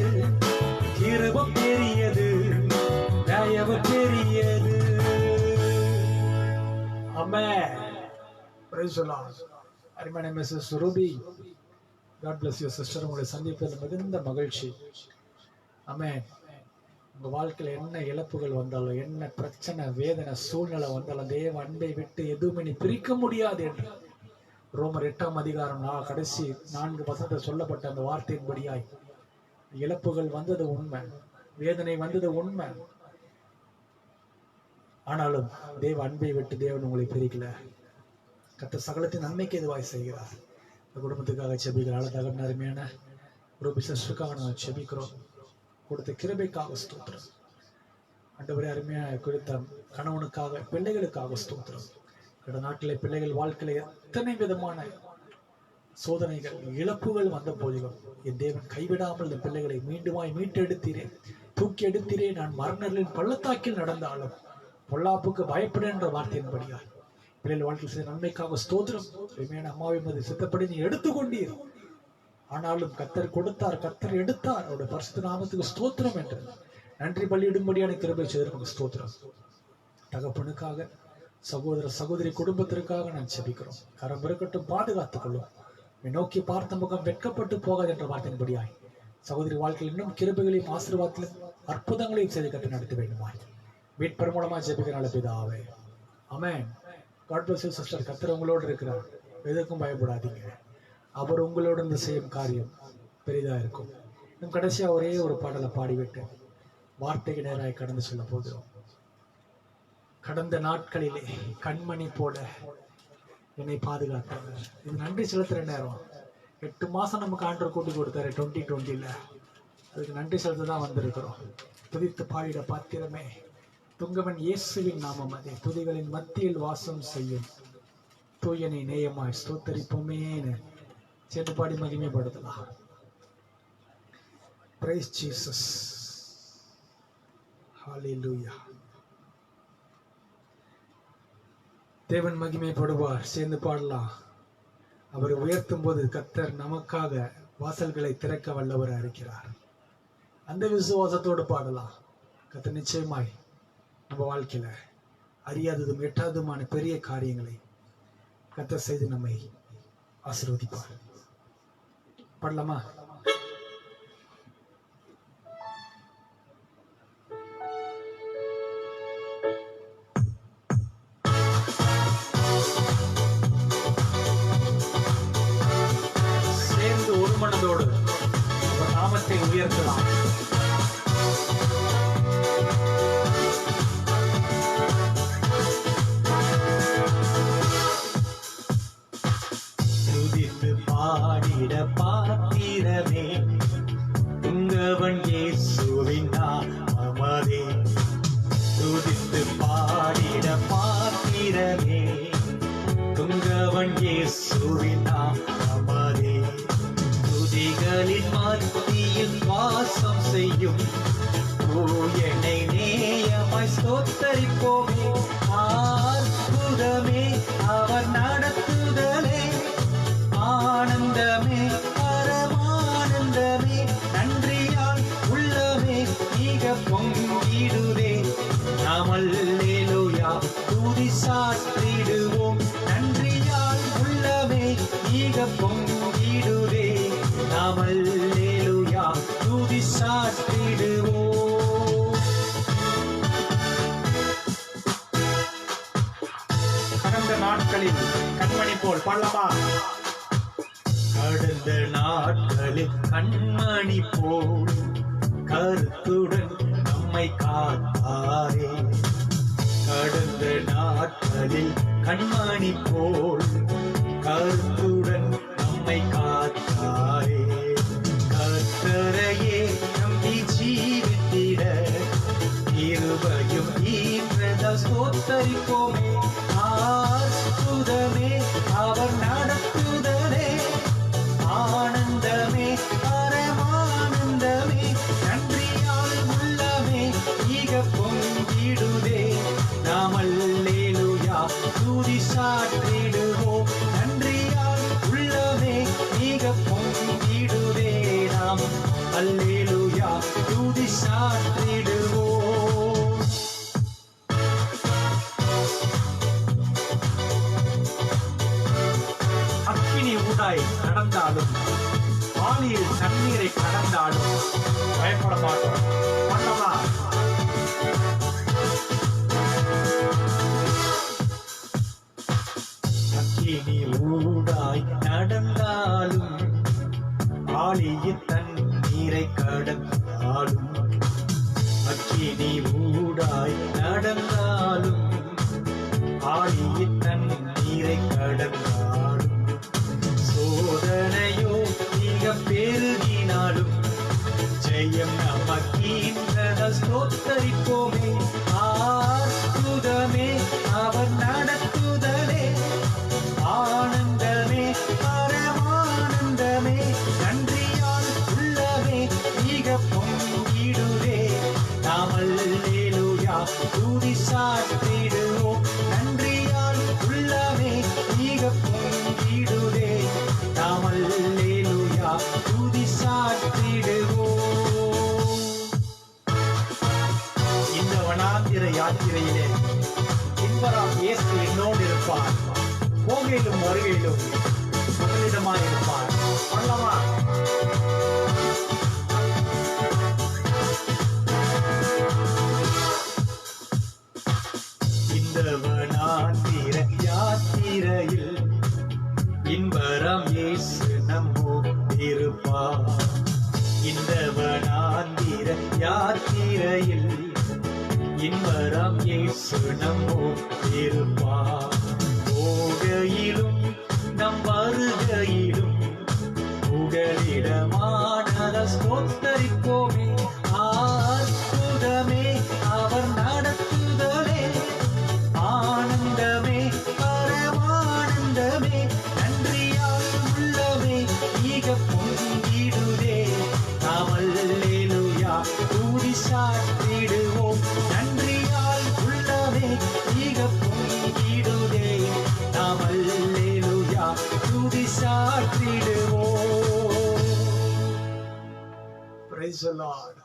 கிருபை பெரியது, தயவு பெரியது. ஆமென். Praise the Lord. அருமையான Mrs Ruby, God bless you sister. உங்களை சந்திப்பதில் மிகுந்த மகிழ்ச்சி. ஆமென். உங்க வாழ்க்கையில என்ன இழப்புகள் வந்தாலும், என்ன பிரச்சனை, வேதனை, சூழ்நிலை வந்தாலும் தேவ அன்பை விட்டு எதுவுமே நீ பிரிக்க முடியாது என்று ரோமர் 8ஆம் அதிகாரம் கடைசி 4 வசனத்தில் சொல்லப்பட்ட அந்த வார்த்தையின்படியாய் இழப்புகள் வந்தது உண்மை, வேதனை வந்தது உண்மை. ஆனாலும் தேவ அன்பை விட்டு தேவன் உங்களை பிரிக்கல. கர்த்தர் சகலத்தின் நன்மைக்கு எதுவாய் செய்கிறார். இந்த குடும்பத்துக்காக செபிக்கிறாள். தகவல் அருமையான ஒரு பிசினஸுக்காக நாங்கள் செபிக்கிறோம். கொடுத்த கிருபைக்காக ஸ்தோத்திரம். ஆண்டவரே, அருமையான குறித்த கணவனுக்காக, பிள்ளைகளுக்காக ஸ்தோத்திரம். கடந்த நாட்களில் பிள்ளைகள் வாழ்க்கையில எத்தனை விதமான சோதனைகள், இழப்புகள் வந்த போதிலும் என் தேவன் கைவிடாமல் இந்த பிள்ளைகளை மீண்டுமாய் மீட்டெடுத்தீரே, தூக்கி எடுத்தீரே. நான் மரணர்களின் பள்ளத்தாக்கில் நடந்தாலும் பொல்லாப்புக்கு பயப்பட என்ற வார்த்தையின்படியால் பிள்ளைகள் வாழ்க்கை செய்த நன்மைக்காக ஸ்தோத்திரம். அருமையான அம்மாவை மதி சித்தப்படி நீ எடுத்துக்கொண்டீர். ஆனாலும் கர்த்தர் கொடுத்தார், கர்த்தர் எடுத்தார். அவருடைய பரிசுத்த நாமத்துக்கு ஸ்தோத்திரம் என்று நன்றி பலியிடும்படியான கிருபை செய்திருக்கும் ஸ்தோத்திரம். தகப்பனுக்காக, சகோதர சகோதரி குடும்பத்திற்காக நான் செபிக்கிறோம். கரம் இருக்கட்டும், பாதுகாத்துக் கொள்ளும். நோக்கி பார்த்த முகம் வெட்கப்பட்டு போகாது என்ற வார்த்தையின்படியாய் சகோதரி வாழ்க்கையில் இன்னும் கிருபைகளையும் ஆசீர்வாதத்திலும் அற்புதங்களையும் செய்து கட்டு நடத்த வேண்டுமாய் மீட்பர் மூலமா ஜெபிக்கிற பிதாவே. ஆமென். God bless you sister. கர்த்தர் உங்களோடு இருக்கிறார். எதுக்கும் பயப்படாதீங்க. அவர் உங்களோடு இருந்து செய்யும் காரியம் பெரிதா இருக்கும். இன்னும் கடைசியா ஒரே ஒரு பாடலை பாடிவிட்டு வார்த்தைக்கு நேராக கடந்து சொல்ல போகிறோம். கடந்த நாட்களிலே கண்மணி போல என்னை பாதுகாத்தார். இது நன்றி செலுத்துற நேரம். 8 மாசம் நமக்கு ஆண்டவர் கூட்டி கொடுத்தாரு 2020ல. அதுக்கு நன்றி செலுத்த தான் வந்திருக்கிறோம். துதித்து பாடிட பாத்திரமே, துங்கவன் இயேசுவின் நாமம் அதே துதிகளின் மத்தியில் வாசம் செய்யும் தூயனை நேயமாய் ஸ்தோத்தரிப்போமேன்னு சேர்ந்து பாடி மகிமைப்படுத்தலாம். Praise Jesus. Hallelujah. தேவன் மகிமைப்படுவார். சேர்ந்து பாடலாம். அவர் உயர்த்தும் போது கர்த்தர் நமக்காக வாசல்களை திறக்க வல்லவராக இருக்கிறார். அந்த விசுவாசத்தோடு பாடலாம். கர்த்தர் நிச்சயமாய் நம்ம வாழ்க்கையில அறியாததும் எட்டாததுமான பெரிய காரியங்களை கர்த்தர் செய்து நம்மை ஆசீர்வதிப்பார். பாடலாமா? சேர்ந்து ஒரு மனதோடு அவர் நாமத்தை உயர்த்தலாம். பாடிட பாத்திரமே, துங்கவன் இயேசுவின் நாமமே. துதித்து பாடிட பாத்திரமே, துங்கவன் இயேசுவின் நாமமே. துதிகளின் மத்தியில் வாசம் செய்யும் தூயனை நேயமாய் ஸ்தோத்தரிப்போமே. அற்புதமே அவர் நடத்துதலே, ஆனந்தமே பரமானந்தமே. நன்றியால் உள்ளமே மிக பொங்கிடுதே. நாம் அல்லேலூயா துதி சாற்றிடுவோம். நன்றியால் உள்ளமே மிக பொங்கிடுதே. நாம் அல்லேலூயா துதி சாற்றிடுவோம். கடந்த கண்மணி போல் பாடலாமா? கடந்த நாட்களில் கண்மணி போல் கருத்துடன் நம்மை காத்தாரே. கடந்த நாட்களில் கண்மணி போல் கருத்துடன் நம்மை காத்தாரே. கர்த்தரையே நம்பி ஜீவித்திட கிருபையும் ஈன்றத ஸ்தோத்தரிப்போமே. அற்புதமே அவர் நடத்துதலே, ஆனந்தமே பரமானந்தமே. நன்றியால் உள்ளமே ஈக பொங்கிடுதே. நாம் அல்லேலூயா துதி சாற்றிடுவோம். நன்றியால் உள்ளமே ஈக பொங்கிடுதே. நாம் அல்லேலூயா துதி சாற்றிடுவோம். அக்கினி ஊடாய் நடந்தாலும் ஆழியில் தண்ணீரை கடந்தாலும் பயப்பட மாட்டோம். பண்ணவா? அக்கினி ஊடாய் நடந்தாலும் ஆழியில் தண்ணீரை கடந்தாலும், அக்கினி ஊடாய் நடந்தாலும் ஆழியில் தண்ணீரை கடந்தாலும், சோதனையோ மிக பெருகினாலும் ஜெயம் நமக்கீன்றத ஸ்தோத்தரிப்போமே. அற்புதமே அவர் நடத்துதலே, ஆனந்தமே பரமானந்தமே. நன்றியால் உள்ளமே மிக பொங்கிடுதே. நாம் அல்லேலூயா துதி சாற்றிடுவோம். நன்றியால் உள்ளமே மிக பொங்கிடுதே. நாம் அல்லேலூயா துதி சாற்றிடுவோம். இந்த வனாந்திர யாத்திரையிலே இன்பராம் இயேசு என்னோடு இருப்பார். போகையிலும் வருகையிலும் முதலிடமாய் இருப்பார். பண்ணலாமா? இந்த வனாந்திர யாத்திரையில் இன்பராம் இயேசு நம்மோடு இருப்பார். இந்த வனாந்திர யாத்திரையில் இன்பராம் இயேசு நம்மோடு இருப்பார். போகையிலும் நம் வருகையிலும் புகலிடமானத ஸ்தோத்தரிப்போமே. அற்புதமே அவர் நடத்துதலே, ஆனந்தமே பரமானந்தமே. நன்றியால் உள்ளமே ஈக பொங்கிடுதே. நாம் அல்லேலூயா துதி சாற்றிடுவோம். நன்றியால் உள்ளமே ஈக பொங்கிடுதே. நாம் அல்லேலூயா துதி சாற்றிடுவோம். Praise the Lord.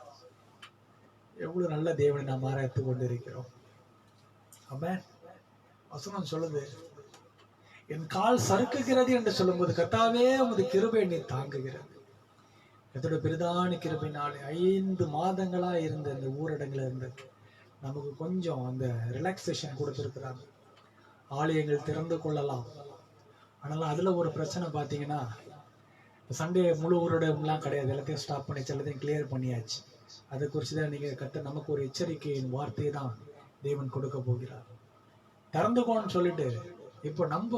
எவ்வளவு நல்ல தேவனை நாம் ஆராய்த்து கொண்டிருக்கிறோம். ஆமென். வசனம் சொல்லுது, என் கால் சறுக்குகிறது என்று சொல்லும்போது கர்த்தாவே உமது கிருபை என்னை தாங்குகிறது. இதோட பெரிதான கிருபையினாலே 5 மாதங்களா இருந்த இந்த ஊரடங்குல இருந்து நமக்கு கொஞ்சம் அந்த ரிலாக்ஸேஷன் கொடுத்துருக்குறாங்க. ஆலயங்கள் திறந்து கொள்ளலாம். ஆனாலும் அதுல ஒரு பிரச்சனை பார்த்தீங்கன்னா, சண்டே முழு ஊரடங்குலாம் கிடையாது. எல்லாத்தையும் ஸ்டாப் பண்ணி எல்லாத்தையும் கிளியர் பண்ணியாச்சு. அதை குறித்து தான் நீங்க நமக்கு ஒரு எச்சரிக்கையின் வார்த்தையை தான் தேவன் கொடுக்க போகிறார். திறந்துக்கோன்னு சொல்லிட்டு இப்போ நம்ம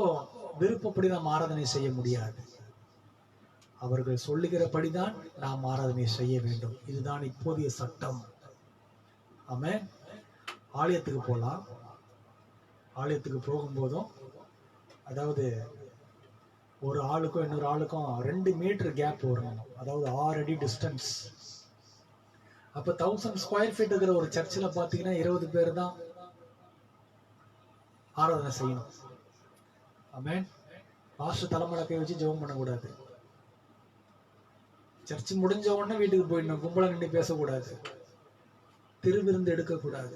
விருப்பப்படி நாம் ஆராதனை செய்ய முடியாது. அவர்கள் சொல்லுகிறபடிதான் நாம் ஆராதனை செய்ய வேண்டும். இதுதான் இப்போதைய சட்டம். ஆமென். ஆலயத்துக்கு போகலாம். ஆலயத்துக்கு போகும்போதும் அதாவது ஒரு ஆளுக்கும் இன்னொரு ஆளுக்கும் 2 மீட்டர் கேப் வரணும். அதாவது 6 அடி டிஸ்டன்ஸ். அப்ப 1000 ஸ்கொயர் ஃபீட் இருக்கிற ஒரு சர்ச்சில் பார்த்தீங்கன்னா 20 பேர் தான் ஆராதனை செய்யணும். ஆமென். பாஸ்டர் தலைமலக்கை வச்சு ஜெபம் பண்ணக்கூடாது. சர்ச்சு முடிஞ்ச உடனே வீட்டுக்கு போயிடணும். கும்பல நின்று பேசக்கூடாது. திருவிருந்து எடுக்கக்கூடாது.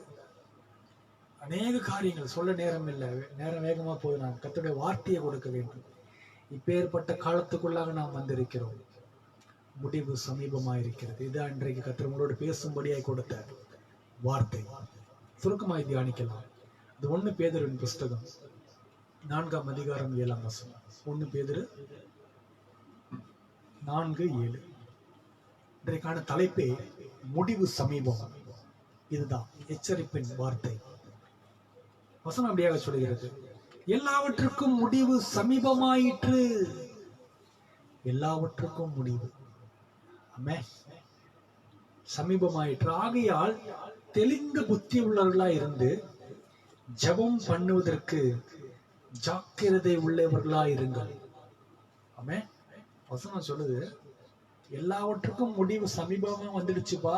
அநேக காரியங்கள் சொல்ல நேரம் இல்லை. நேரம் வேகமா போய் நாம் கர்த்தருடைய வார்த்தையை கொடுக்க வேண்டும். இப்பேற்பட்ட காலத்துக்குள்ளாக நாம் வந்திருக்கிறோம். முடிவு சமீபமாயிருக்கிறது. இதுதான் இன்றைக்கு கர்த்தர் உங்களோடு பேசும்படியாய் கொடுத்த வார்த்தை. சுருக்கமாய் தியானிக்கலாம். அது 1 பேதுருவின் புஸ்தகம் 4ஆம் அதிகாரம் 7ஆம் வசனம். 1 பேதுரு 4:7. இன்றைக்கான தலைப்பே முடிவு சமீபம். இதுதான் எச்சரிப்பின் வார்த்தை. வசனம் அப்படியாக சொல்கிறது, எல்லாவற்றுக்கும் முடிவு சமீபமாயிற்று. எல்லாவற்றுக்கும் முடிவு ஆமென் சமீபமாயிற்று. ஆகையால் தெளிந்த புத்தி உள்ளவர்களாய் இருந்து ஜெபம் பண்ணுவதற்கு ஜாக்கிரதை உள்ளவர்களாய் இருங்கள். ஆமென். வசனம் சொல்லுது, எல்லாவற்றுக்கும் முடிவு சமீபமா வந்துடுச்சுப்பா.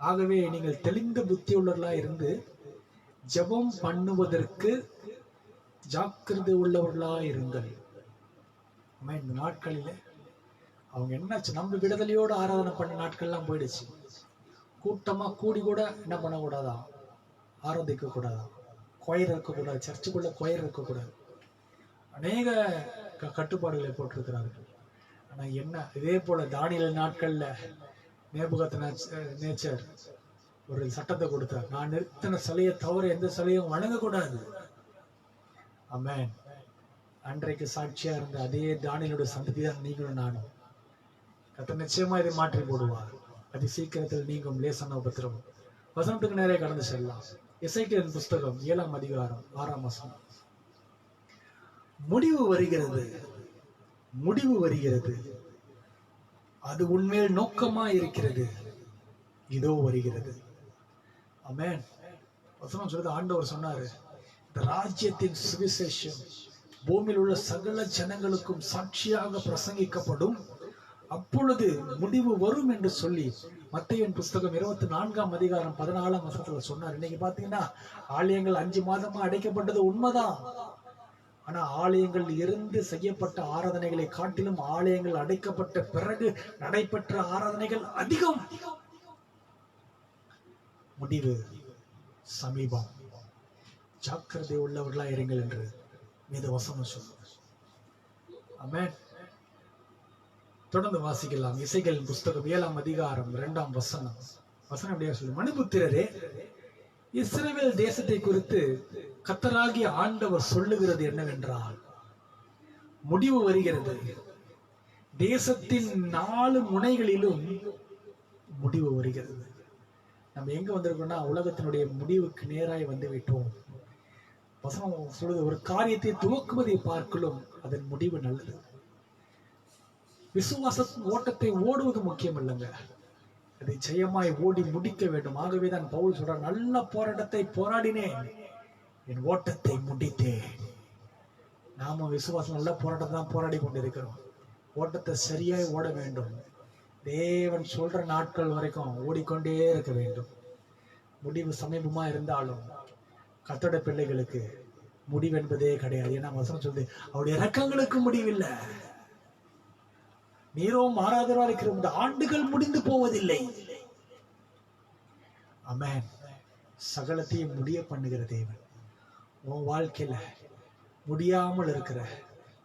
ஆகவே நீங்கள் தெளிந்த புத்தி உள்ளவர்களாய் இருந்து ஜெபம் பண்ணுவதற்கு ஜாக்கிரதை உள்ளவர்களாய் இருங்கள். ஆமென். இந்த நாட்களில அவங்க என்னாச்சு, நம்ம விடுதலையோடு ஆராதனை பண்ண நாட்கள்லாம் போயிடுச்சு. கூட்டமா கூடி கூட என்ன பண்ணக்கூடாதான், ஆராதிக்க கூடாதான், கொயர் இருக்கக்கூடாது, சர்ச்சுக்குள்ள கொயர் இருக்கக்கூடாது. அநேக கட்டுப்பாடுகளை போட்டிருக்கிறார்கள். ஆனா என்ன, இதே போல தானியேல் நாட்கள்ல நேபுகாத்நேச்சர் ஒரு சட்டத்தை கொடுத்தார், நான் நிறுத்தின சிலையை தவிர எந்த சிலையும் வணங்கக்கூடாது. ஆமென். அன்றைக்கு சாட்சியா இருந்த அதே தானியேலுடைய சந்ததி தான் நீங்களும் நானும். கர்த்தர் நிச்சயமா இதை மாற்றி போடுவார். அதி சீக்கிரத்தில் நீங்கும் லேசான உபத்திரம். வசனத்துக்கு நேரே கடந்து செல்லலாம். எசேக்கியேலின் புஸ்தகம் 7ஆம் அதிகாரம் 6ஆம் வசனம். முடிவு வருகிறது, முடிவு வருகிறது, அது உண்மையில் நோக்கமா இருக்கிறது, இதோ வருகிறது. ஆமென். வசனம் சொல்றது, ஆண்டவர் சொன்னாரு, இந்த ராஜ்யத்தின் சுவிசேஷம் பூமியில் உள்ள சகல ஜனங்களுக்கும் சாட்சியாக பிரசங்கிக்கப்படும், அப்பொழுது முடிவு வரும் என்று சொல்லி மத்தேயுவின் புஸ்தகம் 24ஆம் அதிகாரம் 14ஆம் வசனத்துல சொன்னார். இன்னைக்கு பாத்தீங்கன்னா ஆலயங்கள் 5 மாதமா அடைக்கப்பட்டது உண்மைதான். ஆனா ஆலயங்கள் இருந்து செய்யப்பட்ட ஆராதனைகளை காட்டிலும் ஆலயங்கள் அடைக்கப்பட்ட பிறகு நடைபெற்ற ஆராதனைகள் அதிகம். முடிவு சமீபம், ஜாக்கிரதை உள்ளவர்களா இருங்கள் என்று மீது வசனம் சொல்லுவார். ஆமென். தொடர்ந்து வாசிக்கலாம். எசேக்கியேலின் புஸ்தகம் 7ஆம் அதிகாரம் 2ஆம் வசனம். வசனம் அப்படியே சொல்லு, மனுபுத்திரரே, இஸ்ரவேல் தேசத்தை குறித்து கர்த்தராகிய ஆண்டவர் சொல்லுகிறது என்னவென்றால், முடிவு வருகிறது, தேசத்தின் 4 முனைகளிலும் முடிவு வருகிறது. நம்ம எங்க வந்திருக்கோம்னா உலகத்தினுடைய முடிவுக்கு நேராய் வந்து விட்டோம். வசனம் சொல்லுது, ஒரு காரியத்தை துவக்குவதை பார்க்கலும் அதன் முடிவு நல்லது. விசுவாச ஓட்டத்தை ஓடுவது முக்கியம் இல்லைங்க, அதை ஜெயமாய் ஓடி முடிக்க வேண்டும். ஆகவேதான் பவுல் சொல்ற, நல்ல போராட்டத்தை போராடினேன், என் ஓட்டத்தை முடித்தேன். நாம விசுவாசம் நல்ல போராட்டத்தை தான் போராடி கொண்டிருக்கிறோம். ஓட்டத்தை சரியாய் ஓட வேண்டும். தேவன் சொல்ற நாட்கள் வரைக்கும் ஓடிக்கொண்டே இருக்க வேண்டும். முடிவு சமீபமா இருந்தாலும் கர்த்தருடைய பிள்ளைகளுக்கு முடிவு என்பதே கிடையாது. ஏன்னா வசனம் சொல்லுது, அவருடைய இரக்கங்களுக்கு முடிவில்லை, நீரோ மாறாதவரா இருக்கிற இந்த ஆண்டுகள் முடிந்து போவதில்லை. ஆமென். சகலத்தையும் முடிய பண்ணுகிற தேவன் உன் வாழ்க்கையில முடியாமல் இருக்கிற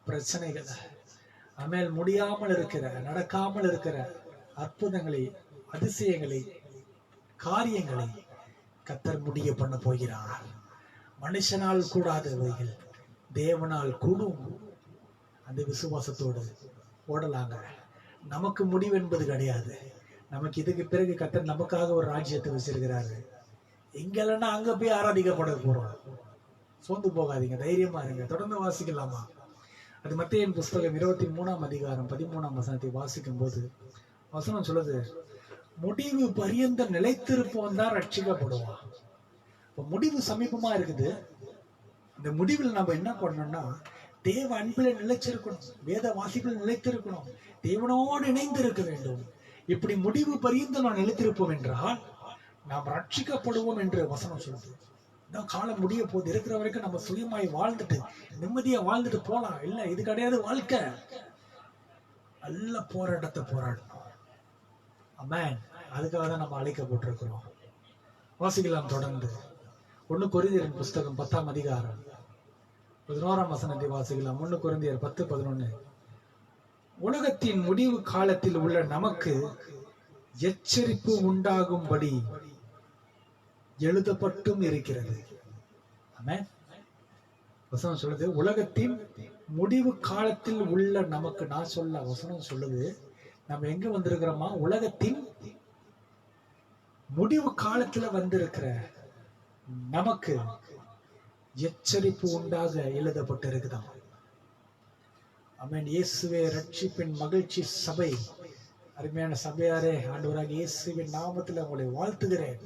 பிரச்சனைகளை, ஆமென், முடியாமல் இருக்கிற நடக்காமல் இருக்கிற அற்புதங்களை, அதிசயங்களை, காரியங்களை கர்த்தர் முடிய பண்ண போகிறார். மனுஷனால் கூடாதவைகள் தேவனால் கூடும். அந்த விசுவாசத்தோடு ஓடலாங்க. நமக்கு முடிவு என்பது கிடையாது. நமக்கு இதுக்கு பிறகு கர்த்தர் நமக்காக ஒரு ராஜ்யத்தை வச்சிருக்கிறாரு. எங்கெல்லாம் அங்க போய் ஆராதிக்கப்பட போறோம். சோர்ந்து போகாதீங்க, தைரியமா இருங்க. தொடர்ந்து வாசிக்கலாமா? அது மத்தேயுவின் புஸ்தகம் 23ஆம் அதிகாரம் 13ஆம் வசனத்தை வாசிக்கும் போது வசனம் சொல்லுது, முடிவு பரியந்த நிலைத்திருப்போம் தான் ரட்சிக்கப்படுவான். இப்ப முடிவு சமீபமா இருக்குது. இந்த முடிவில் நம்ம என்ன பண்ணணும்னா, தேவ அன்பில நிலைச்சிருக்கணும், வேத வாசிப்பில் நிலைத்திருக்கணும், தேவனோடு இணைந்து இருக்க வேண்டும். இப்படி முடிவு பரியந்த நாம் நிலைத்திருப்போம் என்றால் நாம் ரட்சிக்கப்படுவோம் என்று வசனம் சொல்லுது. இதான் காலம் முடிய போது, இருக்கிற வரைக்கும் நம்ம சுயமாய் வாழ்ந்துட்டு நிம்மதியா வாழ்ந்துட்டு போலாம். இல்ல, இது கிடையாது வாழ்க்கை. நல்ல போராட்டத்தை போராடணும். ஆமென். அதுக்காக தான் நம்ம அழைக்கப்பட்டிருக்கிறோம். வாசிக்கலாம் தொடர்ந்து. 1 கொரிந்தியரின் புஸ்தகம் 10ஆம் அதிகாரம் 11ஆம் வசனத்தை வாசிக்கலாம். 1 கொரிந்தியர் 10:11. உலகத்தின் முடிவு காலத்தில் உள்ள நமக்கு எச்சரிப்பு உண்டாகும்படி எழுதப்பட்டும் இருக்கிறது. ஆமென். வசனம் சொல்லுது, உலகத்தின் முடிவு காலத்தில் உள்ள நமக்கு, நான் சொல்ல வசனம் சொல்லுது, நம்ம எங்க வந்திருக்கிறோமா? உலகத்தின் முடிவு காலத்துல வந்திருக்கிற நமக்கு எச்சரிப்பு உண்டாக எழுதப்பட்டிருக்குதாம். ஆமென். இயேசுவே ரட்சிப்பின் மகிழ்ச்சி சபை. அருமையான சபையாரே, ஆண்டவராக இயேசுவின் நாமத்தில் உங்களை வாழ்த்துகிறேன்.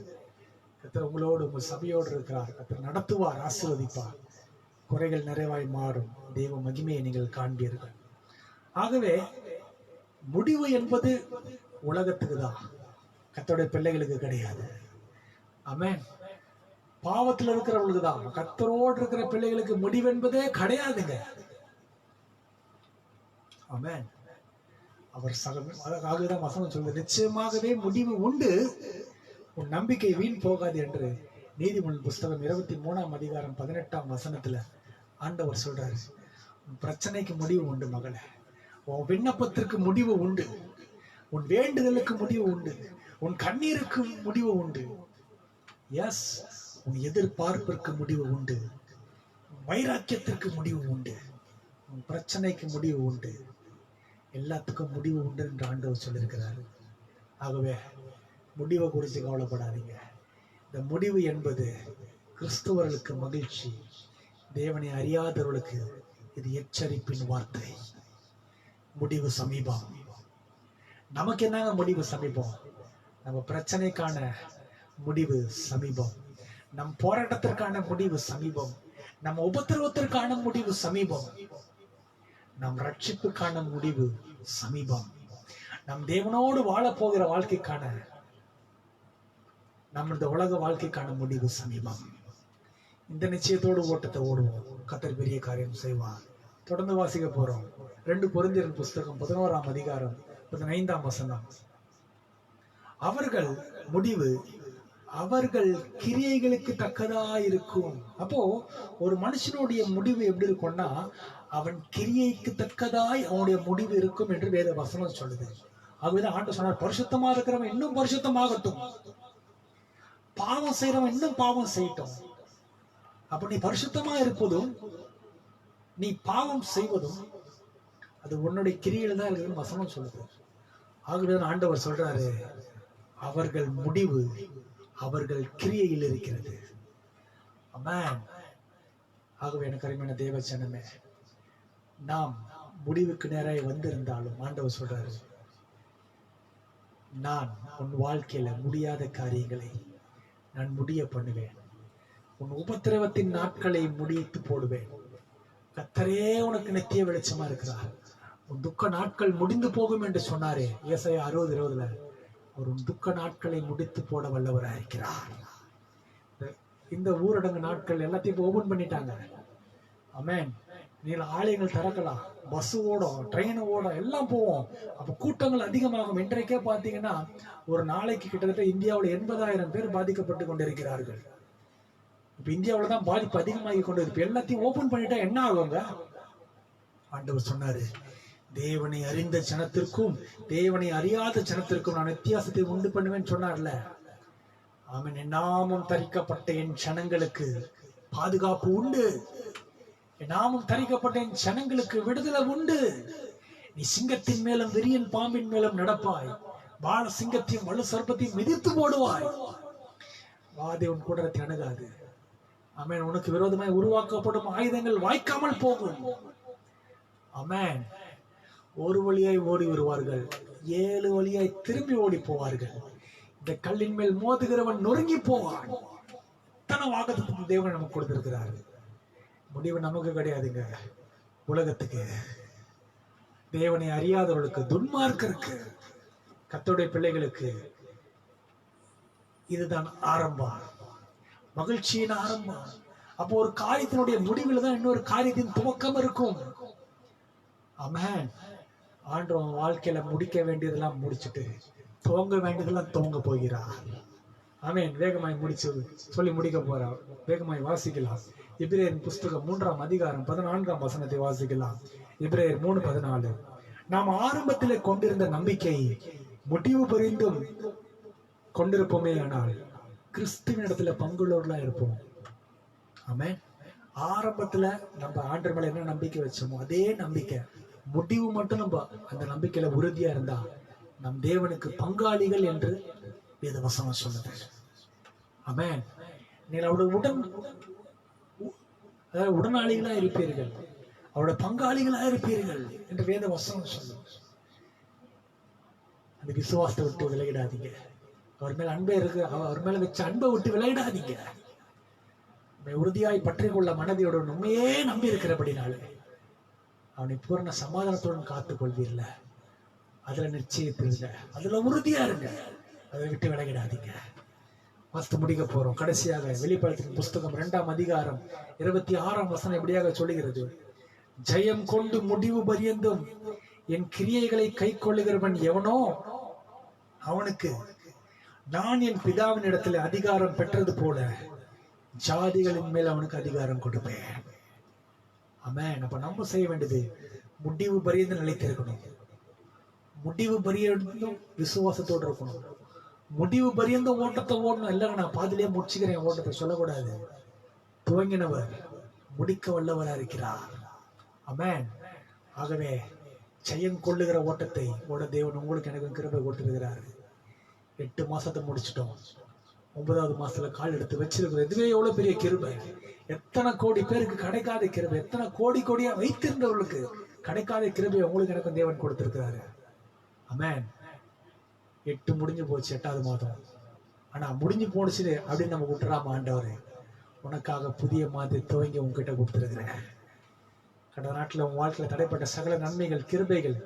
கர்த்தர் உங்களோடு, உங்கள் சபையோடு இருக்கிறார். கர்த்தர் நடத்துவார், ஆசீர்வதிப்பார். குறைகள் நிறைவாய் மாறும். தெய்வ மகிமையை நீங்கள் காண்பீர்கள். ஆகவே முடிவு என்பது உலகத்துக்கு தான், கர்த்தருடைய பிள்ளைகளுக்கு கிடையாது. ஆமென். பாவத்தில் இருக்கிறவங்களுக்கு தான். கர்த்தரோடு இருக்கிற பிள்ளைகளுக்கு முடிவு என்பதே கிடையாதுங்க. ஆமென். அவர் அதுதான் வசனம் சொல்லுது, நிச்சயமாகவே முடிவு உண்டு, உன் நம்பிக்கை வீண் போகாது என்று நீதிமொழியின் புஸ்தகம் 23ஆம் அதிகாரம் 18ஆம் வசனத்துல ஆண்டவர் சொல்றாரு. உன் பிரச்சனைக்கு முடிவு உண்டு மகளே. உன் விண்ணப்பத்திற்கு முடிவு உண்டு. உன் வேண்டுதலுக்கு முடிவு உண்டு. உன் கண்ணீருக்கு முடிவு உண்டு. எஸ், உன் எதிர்பார்ப்பிற்கு முடிவு உண்டு. வைராக்கியத்திற்கு முடிவு உண்டு. உன் பிரச்சனைக்கு முடிவு உண்டு. எல்லாத்துக்கும் முடிவு உண்டு என்று ஆண்டவர் சொல்லியிருக்கிறாரு. ஆகவே முடிவை குறித்து கவலைப்படாதீங்க. இந்த முடிவு என்பது கிறிஸ்துவர்களுக்கு மகிழ்ச்சி, தேவனை அறியாதவர்களுக்கு இது எச்சரிப்பின் வார்த்தை. முடிவு சமீபம். நமக்கு என்னங்க முடிவு சமீபம்? நம்ம பிரச்சனைக்கான முடிவு சமீபம். நம் போராட்டத்திற்கான முடிவு சமீபம். நம் உபத்திரவத்திற்கான முடிவு சமீபம். நம் ரட்சிப்புக்கான முடிவு சமீபம். நம் தேவனோடு வாழ போகிற வாழ்க்கைக்கான, நம் இந்த உலக வாழ்க்கைக்கான முடிவு சமீபம். இந்த நிச்சயத்தோடு ஓட்டத்தை ஓடுவோம். கர்த்தர் பெரிய காரியம் செய்வார். தொடர்ந்து வாசிக்க போறோம். 2 கொரிந்தியர் புஸ்தகம் 11ஆம் அதிகாரம் 15ஆம் வசனம். அவர்கள் முடிவு அவர்கள் கிரியைகளுக்கு தக்கதா இருக்கும். அப்போ ஒரு மனுஷனுடைய முடிவு எப்படி இருக்கும்னா, அவன் கிரியைக்கு தக்கதாய் அவனுடைய முடிவு இருக்கும் என்று வேத வசனம் சொல்லுது. ஆகவேதான் ஆண்டவர் சொன்னார், பரிசுத்தமா இருக்கிறவன் இன்னும் பரிசுத்தமாகட்டும், பாவம் செய்யறவன் இன்னும் பாவம் செய்யட்டும். அப்ப நீ பரிசுத்தமா இருப்பதும் நீ பாவம் செய்வதும் அது உன்னுடைய கிரியில தான் இருக்குன்னு வசனம் சொல்லுது. ஆகவேதான் ஆண்டவர் சொல்றாரு, அவர்கள் முடிவு அவர்கள் கிரியையில் இருக்கிறது. ஆமென். ஆகவே எனக்கு அருமையான தேவ ஜனமே, நாம் முடிவுக்கு நேராக வந்திருந்தாலும் ஆண்டவர் சொல்றாரு, நான் உன் வாழ்க்கையில முடியாத காரியங்களை நான் முடிய பண்ணுவேன். உன் உபத்திரவத்தின் நாட்களை முடித்து போடுவேன். கர்த்தரே உனக்கு நித்திய வெளிச்சமா இருக்கிறார். உன் துக்க நாட்கள் முடிந்து போகும் என்று சொன்னாரே ஏசாயா 60:20. ஒரு துக்க நாட்களை முடித்து போட வல்லவராக இருக்கிறார். இந்த ஊரடங்கு நாட்கள் எல்லாத்தையும் ஓபன் பண்ணிட்டாங்க. ஆமென். நீங்க ஆலயங்கள் திறக்கலாம், பஸ் ஓடும், ட்ரெயின் ஓடும், எல்லாம் போவோம். அப்ப கூட்டங்கள் அதிகமாகும். இன்றைக்கே பாத்தீங்கன்னா ஒரு நாளைக்கு கிட்டத்தட்ட இந்தியாவில் 80,000 பேர் பாதிக்கப்பட்டு கொண்டிருக்கிறார்கள். இப்ப இந்தியாவில தான் பாதிப்பு அதிகமாகி கொண்டு இருக்கு. எல்லாத்தையும் ஓபன் பண்ணிட்டா என்ன ஆகுங்க? ஆண்டவர் சொன்னாரு, தேவனை அறிந்த ஜனத்திற்கும் தேவனை அறியாத ஜனத்திற்கும் நான் வித்தியாசத்தை உண்டு பண்ணுவேன்னு சொன்னார்ல. ஆமென். என் நாமம் தரிக்கப்பட்ட என் ஜனங்களுக்கு பாதுகாப்பு உண்டு. என் நாமம் தரிக்கப்பட்ட என் ஜனங்களுக்கு விடுதலை உண்டு. நீ சிங்கத்தின் மேலும் விரியன் பாம்பின் மேலும் நடப்பாய். பால சிங்கத்தையும் வலு சர்ப்பத்தையும் மிதித்து போடுவாய். வாதை உன் கூடத்தை அணுகாது. ஆமென். உனக்கு விரோதமாய் உருவாக்கப்படும் ஆயுதங்கள் வாய்க்காமல் போகும். ஆமென். ஒரு வழியாய் ஓடி வருவார்கள், 7 வழியாய் திரும்பி ஓடி போவார்கள். இந்த கல்லின் மேல் மோதுகிறவன் நொறுங்கி போவான். இத்தனை வாக்குத்தத்தம் தேவன் நமக்கு கொடுத்திருக்கிறாரு. முடிவு நமக்கு கிடையாதுங்க, உலகத்துக்கு. தேவனை அறியாதவர்களுக்கு, துன்மார்க்கருக்கு, கர்த்தருடைய பிள்ளைகளுக்கு இதுதான் ஆரம்பம், மகிழ்ச்சியின் ஆரம்பம். அப்போ ஒரு காரியத்தினுடைய முடிவில் தான் இன்னொரு காரியத்தின் துவக்கம் இருக்கும். ஆமென். ஆண்டவன் வாழ்க்கையில முடிக்க வேண்டியதெல்லாம் முடிச்சுட்டு துவங்க வேண்டியதெல்லாம் துவங்க போகிறார். ஆமென். வேகமாய் முடிச்சு சொல்லி முடிக்க போறார். வேகமாய் வாசிக்கலாம். எபிரேயர் புஸ்தகம் 3ஆம் அதிகாரம் 14ஆம் வசனத்தை வாசிக்கலாம். எபிரேயர் 3:14. நாம் ஆரம்பத்திலே கொண்டிருந்த நம்பிக்கை முடிவு புரிந்தும் கொண்டிருப்போமே ஆனால் கிறிஸ்துவின் இடத்துல பங்குள்ளவர்களா இருப்போம். ஆமென். ஆரம்பத்துல நம்ம ஆண்டவர் மேல என்ன நம்பிக்கை வச்சோமோ அதே நம்பிக்கை, முடிவு மட்டும் நம்ம அந்த நம்பிக்கையில உறுதியா இருந்தா நம் தேவனுக்கு பங்காளிகள் என்று வேத வசனம் சொல்லுது. ஆமென். நீங்கள் அவருடைய உடனாளிகளா இருப்பீர்கள், அவருடைய பங்காளிகளா இருப்பீர்கள் என்று வேத வசனம் சொல்லும். அந்த விசுவாசத்தை விட்டு விலகிடாதீங்க. அவர் மேல அன்பே இருக்கு, அவர் மேல வச்ச அன்பை விட்டு விலகிடாதீங்க. உறுதியாய் பற்றி கொள்ள மனதியோட உண்மையே நம்பி இருக்கிறபடினாலே அவனை பூரண சமாதானத்துடன் காத்துக் கொள்வீர்ல. அதுல நிச்சயத்திருங்க, அதுல உறுதியா இருங்க, அதை விட்டு விலகிடாதீங்க. வாசித்து முடிக்க போறோம். கடைசியாக வெளிப்படுத்தின புஸ்தகம் 2ஆம் அதிகாரம் 26ஆம் வசனம் எப்படியாக சொல்லுகிறது, ஜெயம் கொண்டு முடிவு பரியந்தும் என் கிரியைகளை கை கொள்ளுகிறவன் எவனோ அவனுக்கு நான் என் பிதாவின் இடத்துல அதிகாரம் பெற்றது போல ஜாதிகளின் மேல் அவனுக்கு அதிகாரம் கொடுப்பேன். ஆமென். அப்ப நம்ம செய்ய வேண்டியது முடிவு பரியந்தும் நிலைத்திருக்கணும், முடிவு பரியந்தும் விசுவாசத்தோடு இருக்கணும், முடிவு பரியந்தும் ஓட்டத்தை ஓடணும். இல்லைங்க நான் பாதிலே முடிச்சுக்கிறேன் ஓட்டத்தை சொல்லக்கூடாது. துவங்கினவர் முடிக்க வல்லவரா இருக்கிறார். ஆமென். ஆகவே ஜெயம் கொள்ளுகிற ஓட்டத்தை ஓட தேவன் உங்களுக்கு எனக்கு கிருபை கொடுத்திருக்கிறார். 8 மாசத்தை முடிச்சிட்டோம், 9வது மாசத்துல கால் எடுத்து வச்சிருக்கிறோம். இதுவே எவ்வளவு பெரிய கிருபை. எத்தனை கோடி பேருக்கு கிடைக்காத கிருபை, எத்தனை கோடி கோடியா வைத்திருந்தவர்களுக்கு கிடைக்காத கிருபை உங்களுக்கு எனக்கு தேவன் கொடுத்திருக்கிறாரு. ஆமென். 8 முடிஞ்சு போச்சு, 8வது மாதம். ஆனா முடிஞ்சு போனுச்சு அப்படின்னு நம்ம விட்டுறாம ஆண்டவரே உனக்காக புதிய மாதிரி துவங்கி உங்ககிட்ட கொடுத்துருக்கிறேன். கடந்த நாட்டில் உன் வாழ்க்கையில தடைப்பட்ட சகல நன்மைகள் கிருபைகள்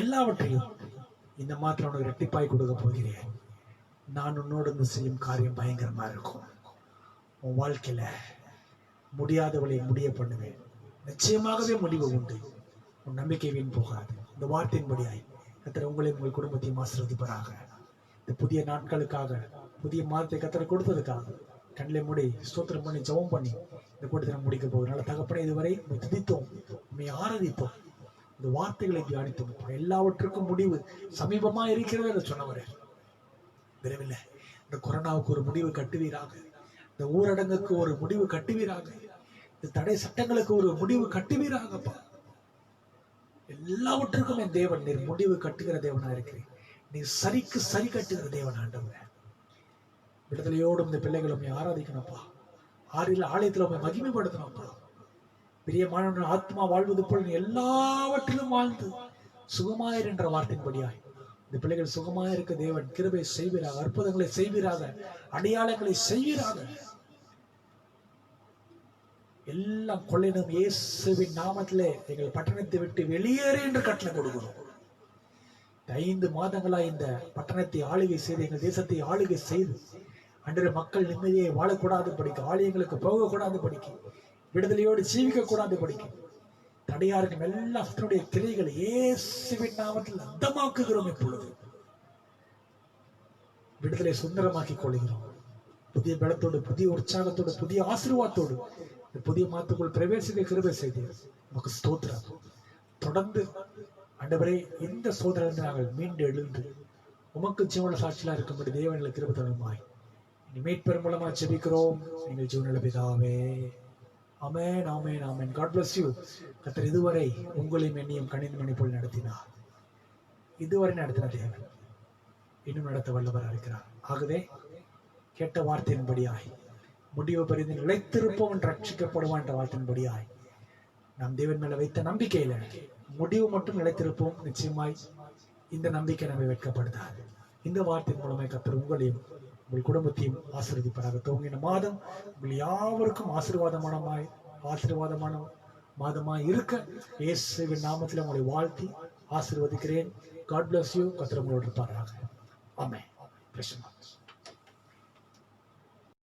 எல்லாவற்றையும் இந்த மாத்திரம் உனக்கு ரெட்டிப்பாய் கொடுக்க போகிறேன். நான் உன்னோடு செய்யும் காரியம் பயங்கரமா இருக்கும். உன் வாழ்க்கையில முடியாதவளை முடிய பண்ணுவேன். நிச்சயமாகவே முடிவு உண்டு. உன் நம்பிக்கை வீண் போகாது. இந்த வார்த்தையின்படியாய் கர்த்தர் உங்களையும் உங்கள் குடும்பத்தையும் ஆசீர்வதிப்பாராக. இந்த புதிய நாட்களுக்காக, புதிய மாதத்தை கர்த்தர் கொடுத்ததுக்காக கண்ணிலே மூடி ஸ்தோத்திரம் பண்ணி ஜெபம் பண்ணி இந்த கூட்டத்தை நம்ம முடிக்க போகிறோம். நல்ல தகப்பனே, இதுவரை துதித்தோம், உண்மை ஆராதித்தோம், இந்த வார்த்தைகளை தியானித்தோம். எல்லாவற்றுக்கும் முடிவு சமீபமா இருக்கிறது என்று சொன்னவரே, விரைவில் இந்த கொரோனாவுக்கு ஒரு முடிவு கட்டுவீராக, இந்த ஊரடங்குக்கு ஒரு முடிவு கட்டுவீராக, இந்த தடை சட்டங்களுக்கு ஒரு முடிவு கட்டுவீராகப்பா. எல்லாவற்றுக்கும் என் தேவன் நீர் முடிவு கட்டுகிற தேவனா இருக்கிறேன். நீர் சரிக்கு சரி கட்டுகிற தேவன் ஆண்டவரே. விடுதலையோடும் இந்த பிள்ளைகளை ஆராதிக்கணும்ப்பா. ஆலயத்தில் உண்மை மகிமைப்படுத்தணும்ப்பா. பிரியமான ஆத்மா வாழ்வது போல் நீ எல்லாவற்றிலும் வாழ்ந்து சுகமாயிரு என்ற வார்த்தையின்படியாய் இந்த பிள்ளைகள் சுகமாயிருக்க தேவன் கிருபை செய்வீராக, அற்புதங்களை செய்வீராக, அடையாளங்களை செய்வீராக. எல்லாம் கொள்ளையிடும் இயேசுவின் நாமத்திலே எங்கள் பட்டணத்தை விட்டு வெளியேறு என்று கட்டளை கொடுக்கிறோம். 5 மாதங்களா இந்த பட்டணத்தை ஆளுகை செய்து, எங்கள் தேசத்தை ஆளுகை செய்து அன்றைய மக்கள் நிம்மதியை வாழக்கூடாது படிக்க, ஆலயங்களுக்கு போகக்கூடாது படிக்க, விடுதலையோடு ஜீவிக்க கூடாது படிக்க தடையா இருக்கும் எல்லா சத்துடைய கிரைகளை இயேசுவின் நாமத்தில் அந்தமாக்குகிறோம். இப்பொழுது விடுதலை சுந்தரமாக்கிக் கொள்கிறோம். புதிய பலத்தோடு, புதிய உற்சாகத்தோடு, புதிய ஆசீர்வாதத்தோடு இந்த புதிய மாதத்துக்குள் பிரவேசிக்க கிருபை செய்தீர். நமக்கு ஸ்தோத்திரம். தொடர்ந்து ஆண்டவரே இந்த சோதனை நாங்கள் மீண்டு எழுந்து உமக்கு ஜீவன சாட்சியா இருக்கும்படி தேவனுக்கு கிருபை தருமாய் மீட்பெரும் மூலமா ஜெபிக்கிறோம் எங்கள் ஜீவனுள்ள பிதாவே. Amen, amen, amen. God bless you. கர்த்தர் இதுவரை உங்களையும் என்னையும் கணித மணி போல் நடத்தினார். இதுவரை நடத்தின தேவன் இன்னும் நடத்த வல்லவராக இருக்கிறார். ஆகவே கேட்ட வார்த்தையின்படியாய் முடிவு பரிந்து நிலைத்திருப்போம் என்று ரட்சிக்கப்படுவான் என்ற வார்த்தையின்படியாய் நாம் தேவன் மேல வைத்த நம்பிக்கையில முடிவு மட்டும் நிலைத்திருப்போம். நிச்சயமாய் இந்த நம்பிக்கை நம்மை வெட்கப்படுத்தாது. இந்த வார்த்தையின் மூலமாய் கர்த்தர் உங்களையும் உங்கள் குடும்பத்தையும் ஆசீர்வதிப்பாராக. துவங்கின மாதம் உங்கள் யாவருக்கும் ஆசீர்வாதமான மாதமாய் இருக்க இயேசுவின் நாமத்தில் உங்களை வாழ்த்தி ஆசீர்வதிக்கிறேன். God bless you. கர்த்தர் உங்களோடு இருப்பாராக. ஆமென்.